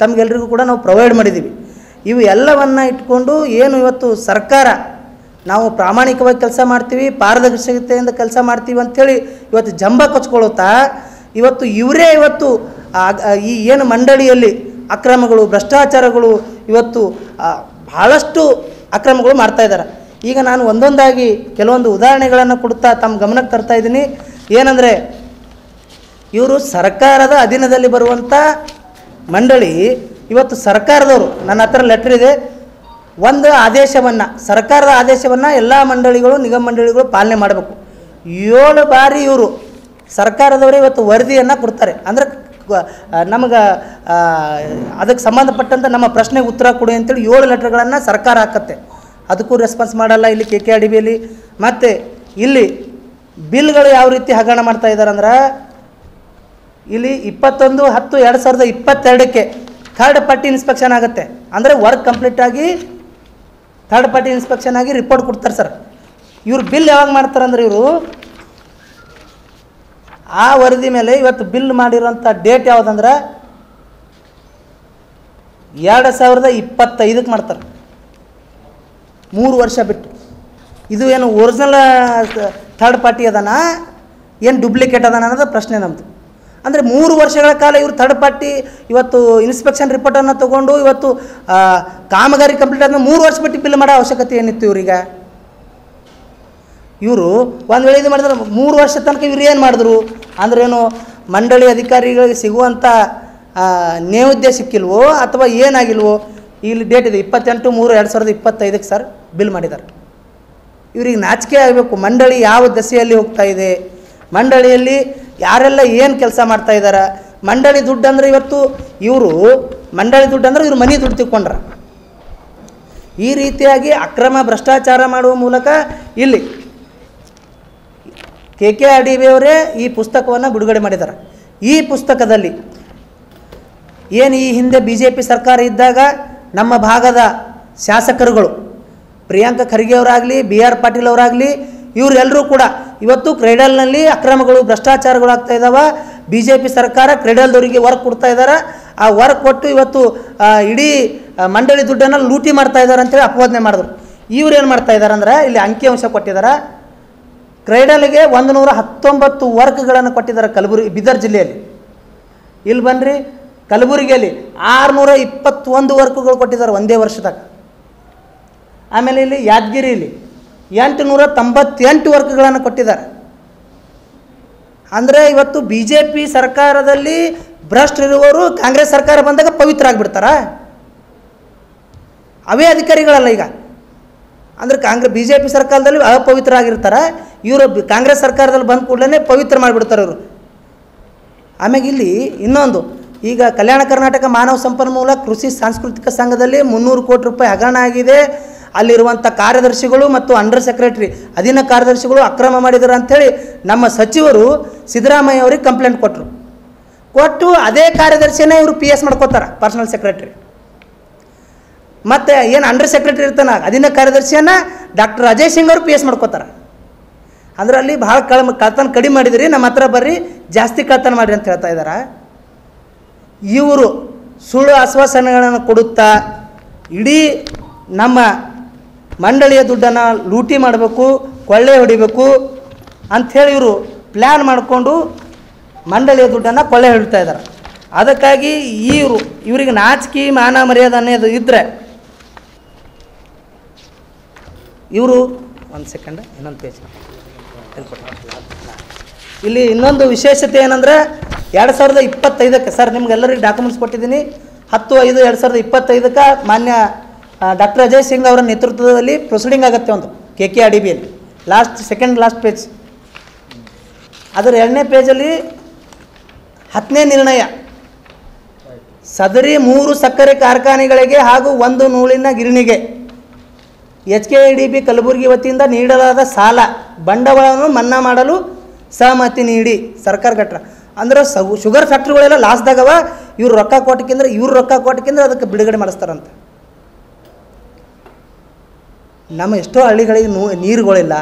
ತಮಗೆಲ್ಲರಿಗೂ ಕೂಡ ನಾವು ಪ್ರೊವೈಡ್ ಮಾಡಿದ್ದೀವಿ. ಇವು ಎಲ್ಲವನ್ನು ಇಟ್ಕೊಂಡು ಏನು ಇವತ್ತು ಸರ್ಕಾರ ನಾವು ಪ್ರಾಮಾಣಿಕವಾಗಿ ಕೆಲಸ ಮಾಡ್ತೀವಿ, ಪಾರದರ್ಶಕತೆಯಿಂದ ಕೆಲಸ ಮಾಡ್ತೀವಿ ಅಂಥೇಳಿ ಇವತ್ತು ಜಂಬ ಕೊಚ್ಕೊಳ್ಳುತ್ತಾ ಇವತ್ತು ಇವರೇ ಇವತ್ತು ಈ ಏನು ಮಂಡಳಿಯಲ್ಲಿ ಅಕ್ರಮಗಳು, ಭ್ರಷ್ಟಾಚಾರಗಳು ಇವತ್ತು ಭಾಳಷ್ಟು ಅಕ್ರಮಗಳು ಮಾಡ್ತಾಯಿದ್ದಾರೆ. ಈಗ ನಾನು ಒಂದೊಂದಾಗಿ ಕೆಲವೊಂದು ಉದಾಹರಣೆಗಳನ್ನು ಕೊಡ್ತಾ ತಮ್ಮ ಗಮನಕ್ಕೆ ತರ್ತಾ ಇದ್ದೀನಿ. ಏನಂದರೆ, ಇವರು ಸರ್ಕಾರದ ಅಧೀನದಲ್ಲಿ ಬರುವಂಥ ಮಂಡಳಿ, ಇವತ್ತು ಸರ್ಕಾರದವರು, ನನ್ನ ಹತ್ರ ಲೆಟ್ರ್ ಇದೆ, ಒಂದು ಆದೇಶವನ್ನು, ಸರ್ಕಾರದ ಆದೇಶವನ್ನು ಎಲ್ಲ ಮಂಡಳಿಗಳು, ನಿಗಮ ಮಂಡಳಿಗಳು ಪಾಲನೆ ಮಾಡಬೇಕು. 7 ಬಾರಿ ಇವರು ಸರ್ಕಾರದವರೇ ಇವತ್ತು ವರದಿಯನ್ನು ಕೊಡ್ತಾರೆ. ಅಂದರೆ ನಮಗೆ ಅದಕ್ಕೆ ಸಂಬಂಧಪಟ್ಟಂಥ ನಮ್ಮ ಪ್ರಶ್ನೆಗೆ ಉತ್ತರ ಕೊಡಿ ಅಂತೇಳಿ 7 ಲೆಟ್ರ್ಗಳನ್ನು ಸರ್ಕಾರ ಹಾಕತ್ತೆ. ಅದಕ್ಕೂ ರೆಸ್ಪಾನ್ಸ್ ಮಾಡಲ್ಲ ಇಲ್ಲಿ KKRDBಯಲ್ಲಿ. ಮತ್ತು ಇಲ್ಲಿ ಬಿಲ್ಗಳು ಯಾವ ರೀತಿ ಹಗರಣ ಮಾಡ್ತಾ ಇದ್ದಾರೆ ಅಂದ್ರೆ, ಇಲ್ಲಿ 21/10/2022ಕ್ಕೆ ಥರ್ಡ್ ಪಾರ್ಟಿ ಇನ್ಸ್ಪೆಕ್ಷನ್ ಆಗುತ್ತೆ. ಅಂದರೆ ವರ್ಕ್ ಕಂಪ್ಲೀಟ್ ಆಗಿ ಥರ್ಡ್ ಪಾರ್ಟಿ ಇನ್ಸ್ಪೆಕ್ಷನ್ ಆಗಿ ರಿಪೋರ್ಟ್ ಕೊಡ್ತಾರೆ ಸರ್. ಇವ್ರು ಬಿಲ್ ಯಾವಾಗ ಮಾಡ್ತಾರೆ ಅಂದರೆ, ಇವರು ಆ ವರದಿ ಮೇಲೆ ಇವತ್ತು ಬಿಲ್ ಮಾಡಿರೋಂಥ ಡೇಟ್ ಯಾವುದಂದ್ರೆ 2025ಕ್ಕೆ ಮಾಡ್ತಾರೆ, 3 ವರ್ಷ ಬಿಟ್ಟು. ಇದು ಏನು ಒರಿಜಿನಲ್ ಥರ್ಡ್ ಪಾರ್ಟಿ ಅದಾನ, ಏನು ಡೂಪ್ಲಿಕೇಟ್ ಅದಾನ ಅನ್ನೋದು ಪ್ರಶ್ನೆ ನಮ್ಮದು. ಅಂದರೆ 3 ವರ್ಷಗಳ ಕಾಲ ಇವರು ಥರ್ಡ್ ಪಾರ್ಟಿ ಇವತ್ತು ಇನ್ಸ್ಪೆಕ್ಷನ್ ರಿಪೋರ್ಟನ್ನು ತೊಗೊಂಡು ಇವತ್ತು ಕಾಮಗಾರಿ ಕಂಪ್ಲೀಟ್ ಆದ್ಮೇಲೆ 3 ವರ್ಷ ಬಿಟ್ಟು ಬಿಲ್ ಮಾಡೋ ಅವಶ್ಯಕತೆ ಏನಿತ್ತು ಇವ್ರಿಗೆ? ಇವರು ಒಂದು ವೇಳೆ ಇದು ಮಾಡಿದ್ರೆ 3 ವರ್ಷ ತನಕ ಇವ್ರು ಏನು ಮಾಡಿದ್ರು ಅಂದ್ರೆ, ಏನು ಮಂಡಳಿ ಅಧಿಕಾರಿಗಳಿಗೆ ಸಿಗುವಂಥ ನೇವುದ್ಯ ಸಿಕ್ಕಿಲ್ವೋ ಅಥವಾ ಏನಾಗಿಲ್ವೋ? ಇಲ್ಲಿ ಡೇಟ್ ಇದೆ 28/3/2025ಕ್ಕೆ ಸರ್ ಬಿಲ್ ಮಾಡಿದ್ದಾರೆ. ಇವ್ರಿಗೆ ನಾಚಿಕೆ ಆಗಬೇಕು. ಮಂಡಳಿ ಯಾವ ದಸೆಯಲ್ಲಿ ಹೋಗ್ತಾ ಇದೆ, ಮಂಡಳಿಯಲ್ಲಿ ಯಾರೆಲ್ಲ ಏನು ಕೆಲಸ ಮಾಡ್ತಾ ಇದ್ದಾರೆ, ಮಂಡಳಿ ದುಡ್ಡು ಅಂದರೆ ಇವತ್ತು ಇವರು ಮಂಡಳಿ ದುಡ್ಡು ಅಂದರೆ ಇವರು ಮನೆ ದುಡ್ಡು ತಿಳ್ಕೊಂಡ್ರ. ಈ ರೀತಿಯಾಗಿ ಅಕ್ರಮ ಭ್ರಷ್ಟಾಚಾರ ಮಾಡುವ ಮೂಲಕ ಇಲ್ಲಿ KKRDBಯವರೇ ಈ ಪುಸ್ತಕವನ್ನು ಬಿಡುಗಡೆ ಮಾಡಿದ್ದಾರೆ. ಈ ಪುಸ್ತಕದಲ್ಲಿ ಏನು ಈ ಹಿಂದೆ BJP ಸರ್ಕಾರ ಇದ್ದಾಗ ನಮ್ಮ ಭಾಗದ ಶಾಸಕರುಗಳು ಪ್ರಿಯಾಂಕ ಖರ್ಗೆ ಅವರಾಗಲಿ, BR ಪಾಟೀಲ್ ಅವರಾಗಲಿ, ಇವರೆಲ್ಲರೂ ಕೂಡ ಇವತ್ತು ಕ್ರೆಡಲ್ನಲ್ಲಿ ಅಕ್ರಮಗಳು, ಭ್ರಷ್ಟಾಚಾರಗಳು ಆಗ್ತಾ ಇದ್ದಾವೆ. BJP ಸರ್ಕಾರ ಕ್ರೆಡಲ್ದವರಿಗೆ ವರ್ಕ್ ಕೊಡ್ತಾ ಇದ್ದಾರೆ. ಆ ವರ್ಕ್ ಕೊಟ್ಟು ಇವತ್ತು ಇಡೀ ಮಂಡಳಿ ದುಡ್ಡನ್ನು ಲೂಟಿ ಮಾಡ್ತಾ ಇದ್ದಾರೆ ಅಂತೇಳಿ ಅಪವಾದನೆ ಮಾಡಿದ್ರು. ಇವ್ರು ಏನು ಮಾಡ್ತಾ ಇದ್ದಾರೆ ಅಂದರೆ, ಇಲ್ಲಿ ಅಂಕಿಅಂಶ ಕೊಟ್ಟಿದ್ದಾರೆ. ಕ್ರೆಡಲ್ಗೆ 119 ವರ್ಕ್ಗಳನ್ನು ಕೊಟ್ಟಿದ್ದಾರೆ ಬೀದರ್ ಜಿಲ್ಲೆಯಲ್ಲಿ. ಇಲ್ಲಿ ಬನ್ನಿರಿ, ಕಲಬುರಗಿಯಲ್ಲಿ 621 ವರ್ಕ್ಗಳು ಕೊಟ್ಟಿದ್ದಾರೆ ಒಂದೇ ವರ್ಷದಾಗ. ಆಮೇಲೆ ಇಲ್ಲಿ ಯಾದಗಿರಿಯಲ್ಲಿ 898 ವರ್ಕ್ಗಳನ್ನು ಕೊಟ್ಟಿದ್ದಾರೆ. ಅಂದರೆ ಇವತ್ತು BJP ಸರ್ಕಾರದಲ್ಲಿ ಭ್ರಷ್ಟರಿರುವವರು ಕಾಂಗ್ರೆಸ್ ಸರ್ಕಾರ ಬಂದಾಗ ಪವಿತ್ರ ಆಗಿಬಿಡ್ತಾರ? ಅವೇ ಅಧಿಕಾರಿಗಳಲ್ಲ ಈಗ. ಅಂದರೆ BJP ಸರ್ಕಾರದಲ್ಲಿ ಅಪವಿತ್ರ ಆಗಿರ್ತಾರೆ, ಇವರು ಕಾಂಗ್ರೆಸ್ ಸರ್ಕಾರದಲ್ಲಿ ಬಂದ ಕೂಡಲೇ ಪವಿತ್ರ ಮಾಡಿಬಿಡ್ತಾರೆ ಇವರು. ಆಮೇಲೆ ಇಲ್ಲಿ ಇನ್ನೊಂದು, ಈಗ ಕಲ್ಯಾಣ ಕರ್ನಾಟಕ ಮಾನವ ಸಂಪನ್ಮೂಲ ಕೃಷಿ ಸಾಂಸ್ಕೃತಿಕ ಸಂಘದಲ್ಲಿ 300 ಕೋಟಿ ರೂಪಾಯಿ ಹಗರಣ ಆಗಿದೆ. ಅಲ್ಲಿರುವಂಥ ಕಾರ್ಯದರ್ಶಿಗಳು ಮತ್ತು ಅಂಡರ್ ಸೆಕ್ರೆಟರಿ ಅಧೀನ ಕಾರ್ಯದರ್ಶಿಗಳು ಅಕ್ರಮ ಮಾಡಿದ್ದಾರೆ ಅಂಥೇಳಿ ನಮ್ಮ ಸಚಿವರು ಸಿದ್ದರಾಮಯ್ಯ ಅವ್ರಿಗೆ ಕಂಪ್ಲೇಂಟ್ ಕೊಟ್ಟು ಅದೇ ಕಾರ್ಯದರ್ಶಿನೇ ಇವರು PS ಮಾಡ್ಕೋತಾರೆ, ಪರ್ಸನಲ್ ಸೆಕ್ರೆಟರಿ. ಮತ್ತು ಏನು ಅಂಡರ್ ಸೆಕ್ರೆಟರಿ ಇರ್ತಾನೆ ಅಧೀನ ಕಾರ್ಯದರ್ಶಿಯನ್ನು ಡಾಕ್ಟರ್ ಅಜಯ್ ಸಿಂಗ್ ಅವರು PS ಮಾಡ್ಕೋತಾರೆ. ಅಂದ್ರೆ ಅಲ್ಲಿ ಭಾಳ ಕಳ್ತನ ಕಡಿಮೆ ಮಾಡಿದ್ರಿ, ನಮ್ಮ ಹತ್ರ ಬರ್ರಿ ಜಾಸ್ತಿ ಕಳ್ತನ ಮಾಡಿರಿ ಅಂತ ಹೇಳ್ತಾ ಇದ್ದಾರೆ. ಇವರು ಸುಳ್ಳು ಆಶ್ವಾಸನೆಗಳನ್ನು ಕೊಡುತ್ತಾ ಇಡೀ ನಮ್ಮ ಮಂಡಳಿಯ ದುಡ್ಡನ್ನು ಲೂಟಿ ಮಾಡಬೇಕು, ಕೊಳ್ಳೆ ಹೊಡಿಬೇಕು ಅಂಥೇಳಿ ಇವರು ಪ್ಲ್ಯಾನ್ ಮಾಡಿಕೊಂಡು ಮಂಡಳಿಯ ದುಡ್ಡನ್ನು ಕೊಳ್ಳೆ ಹೊಡಿತಾ ಇದ್ದಾರೆ. ಅದಕ್ಕಾಗಿ ಇವರಿಗೆ ನಾಚಿಕೆ ಮಾನ ಮರ್ಯಾದೆ ಅನ್ನೋದು ಇದ್ದರೆ ಇವರು ಒಂದು ಸೆಕೆಂಡ್ ಇನ್ನೊಂದು ಪೇಜ್ ಇಲ್ಲಿ ಇನ್ನೊಂದು ವಿಶೇಷತೆ ಏನಂದರೆ 2025ಕ್ಕೆ ಸರ್ ನಿಮ್ಗೆಲ್ಲರಿಗೆ ಡಾಕ್ಯುಮೆಂಟ್ಸ್ ಕೊಟ್ಟಿದ್ದೀನಿ. 10/5/2025ಕ್ಕೆ ಮಾನ್ಯ ಡಾಕ್ಟರ್ ಅಜಯ್ ಸಿಂಗ್ ಅವರ ನೇತೃತ್ವದಲ್ಲಿ ಪ್ರೊಸೀಡಿಂಗ್ ಆಗುತ್ತೆ ಒಂದು KKRDBಯಲ್ಲಿ. Second last page. ಅದರ 2ನೇ ಪೇಜಲ್ಲಿ 10ನೇ ನಿರ್ಣಯ, ಸದರಿ 3 ಸಕ್ಕರೆ ಕಾರ್ಖಾನೆಗಳಿಗೆ ಹಾಗೂ 1 ನೂಲಿನ ಗಿರಣಿಗೆ HKDB ಕಲಬುರಗಿ ವತಿಯಿಂದ ನೀಡಲಾದ ಸಾಲ ಬಂಡವಾಳವನ್ನು ಮನ್ನಾ ಮಾಡಲು ಸಹಮತಿ ನೀಡಿ ಸರ್ಕಾರ ಗಟ್ರ. ಅಂದ್ರೆ ಶುಗರ್ ಫ್ಯಾಕ್ಟ್ರಿಗಳೆಲ್ಲ ಲಾಸ್ದಾಗವ, ಇವ್ರು ರೊಕ್ಕ ಕೊಟ್ಟಕ್ಕಿಂದ್ರೆ ಅದಕ್ಕೆ ಬಿಡುಗಡೆ ಮಾಡಿಸ್ತಾರಂತ. ನಮ್ಮ ಎಷ್ಟೋ ಹಳ್ಳಿಗಳಿಗೆ ನೀರುಗಳಿಲ್ಲ,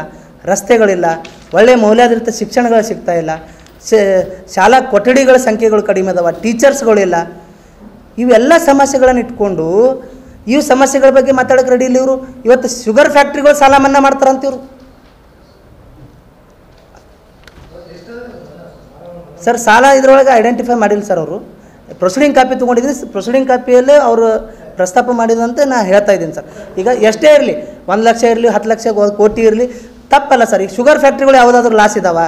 ರಸ್ತೆಗಳಿಲ್ಲ, ಒಳ್ಳೆಯ ಮೌಲ್ಯಾಧಾರಿತ ಶಿಕ್ಷಣಗಳು ಸಿಗ್ತಾ ಇಲ್ಲ, ಶಾಲಾ ಕೊಠಡಿಗಳ ಸಂಖ್ಯೆಗಳು ಕಡಿಮೆ ಅದಾವ, ಟೀಚರ್ಸ್ಗಳಿಲ್ಲ. ಇವೆಲ್ಲ ಸಮಸ್ಯೆಗಳನ್ನು ಇಟ್ಕೊಂಡು ಈ ಸಮಸ್ಯೆಗಳ ಬಗ್ಗೆ ಮಾತಾಡೋಕೆ ರೆಡಿ ಇಲ್ಲ ಇವರು. ಇವತ್ತು ಶುಗರ್ ಫ್ಯಾಕ್ಟ್ರಿಗಳು ಸಾಲ ಮನ್ನಾ ಮಾಡ್ತಾರಂತ ಇವರು. ಸರ್ ಸಾಲ ಇದರೊಳಗೆ ಐಡೆಂಟಿಫೈ ಮಾಡಿಲ್ಲ ಸರ್ ಅವರು. ಪ್ರೊಸೀಡಿಂಗ್ ಕಾಪಿ ತೊಗೊಂಡಿದ್ದೀನಿ, ಪ್ರೊಸೀಡಿಂಗ್ ಕಾಪಿಯಲ್ಲೇ ಅವರು ಪ್ರಸ್ತಾಪ ಮಾಡಿದಂತೆ ನಾನು ಹೇಳ್ತಾ ಇದ್ದೀನಿ ಸರ್. ಈಗ ಎಷ್ಟೇ ಇರಲಿ, 1 ಲಕ್ಷ ಇರಲಿ, 10 ಲಕ್ಷ, 1 ಕೋಟಿ ಇರಲಿ, ತಪ್ಪಲ್ಲ ಸರ್. ಈಗ ಶುಗರ್ ಫ್ಯಾಕ್ಟ್ರಿಗಳು ಯಾವುದಾದ್ರೂ ಲಾಸ್ ಇದ್ದಾವ?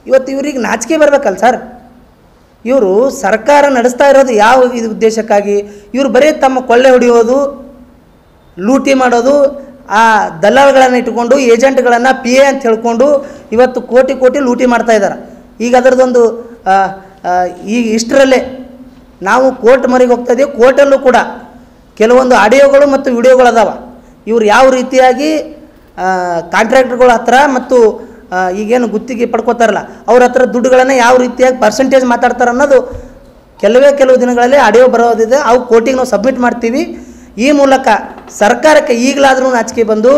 ಇವತ್ತು ಇವ್ರಿಗೆ ನಾಚಿಕೆ ಬರಬೇಕಲ್ಲ ಸರ್. ಇವರು ಸರ್ಕಾರ ನಡೆಸ್ತಾ ಇರೋದು ಯಾವ ಇದು ಉದ್ದೇಶಕ್ಕಾಗಿ? ಇವರು ಬರೀ ತಮ್ಮ ಕೊಳ್ಳೆ ಹೊಡೆಯೋದು, ಲೂಟಿ ಮಾಡೋದು, ಆ ದಲ್ಲಾಳುಗಳನ್ನು ಇಟ್ಕೊಂಡು ಏಜೆಂಟ್ಗಳನ್ನು ಪಿ ಎ ಅಂತ ಹೇಳ್ಕೊಂಡು ಇವತ್ತು ಕೋಟಿ ಕೋಟಿ ಲೂಟಿ ಮಾಡ್ತಾ ಇದ್ದಾರೆ. ಈಗ ಅದರದ್ದೊಂದು ಈಗ ಇಷ್ಟರಲ್ಲೇ ನಾವು ಕೋರ್ಟ್ ಮೊರೆಗೆ ಹೋಗ್ತಾ ಇದ್ದೀವಿ. ಕೋರ್ಟಲ್ಲೂ ಕೂಡ ಕೆಲವೊಂದು ಆಡಿಯೋಗಳು ಮತ್ತು ವಿಡಿಯೋಗಳು ಅದಾವ. ಇವರು ಯಾವ ರೀತಿಯಾಗಿ ಕಾಂಟ್ರಾಕ್ಟರ್ಗಳ ಹತ್ರ ಮತ್ತು ಈಗೇನು ಗುತ್ತಿಗೆ ಪಡ್ಕೋತಾರಲ್ಲ ಅವ್ರ ಹತ್ರ ದುಡ್ಡುಗಳನ್ನು ಯಾವ ರೀತಿಯಾಗಿ ಪರ್ಸೆಂಟೇಜ್ ಮಾತಾಡ್ತಾರೆ ಅನ್ನೋದು ಕೆಲವು ದಿನಗಳಲ್ಲಿ ಆಡಿಯೋ ಬರೋದಿದೆ. ಅವು ಕೋರ್ಟಿಗೆ ನಾವು ಸಬ್ಮಿಟ್ ಮಾಡ್ತೀವಿ. ಈ ಮೂಲಕ ಸರ್ಕಾರಕ್ಕೆ ಈಗಲಾದರೂ ನಾಚಿಕೆ ಬಂದು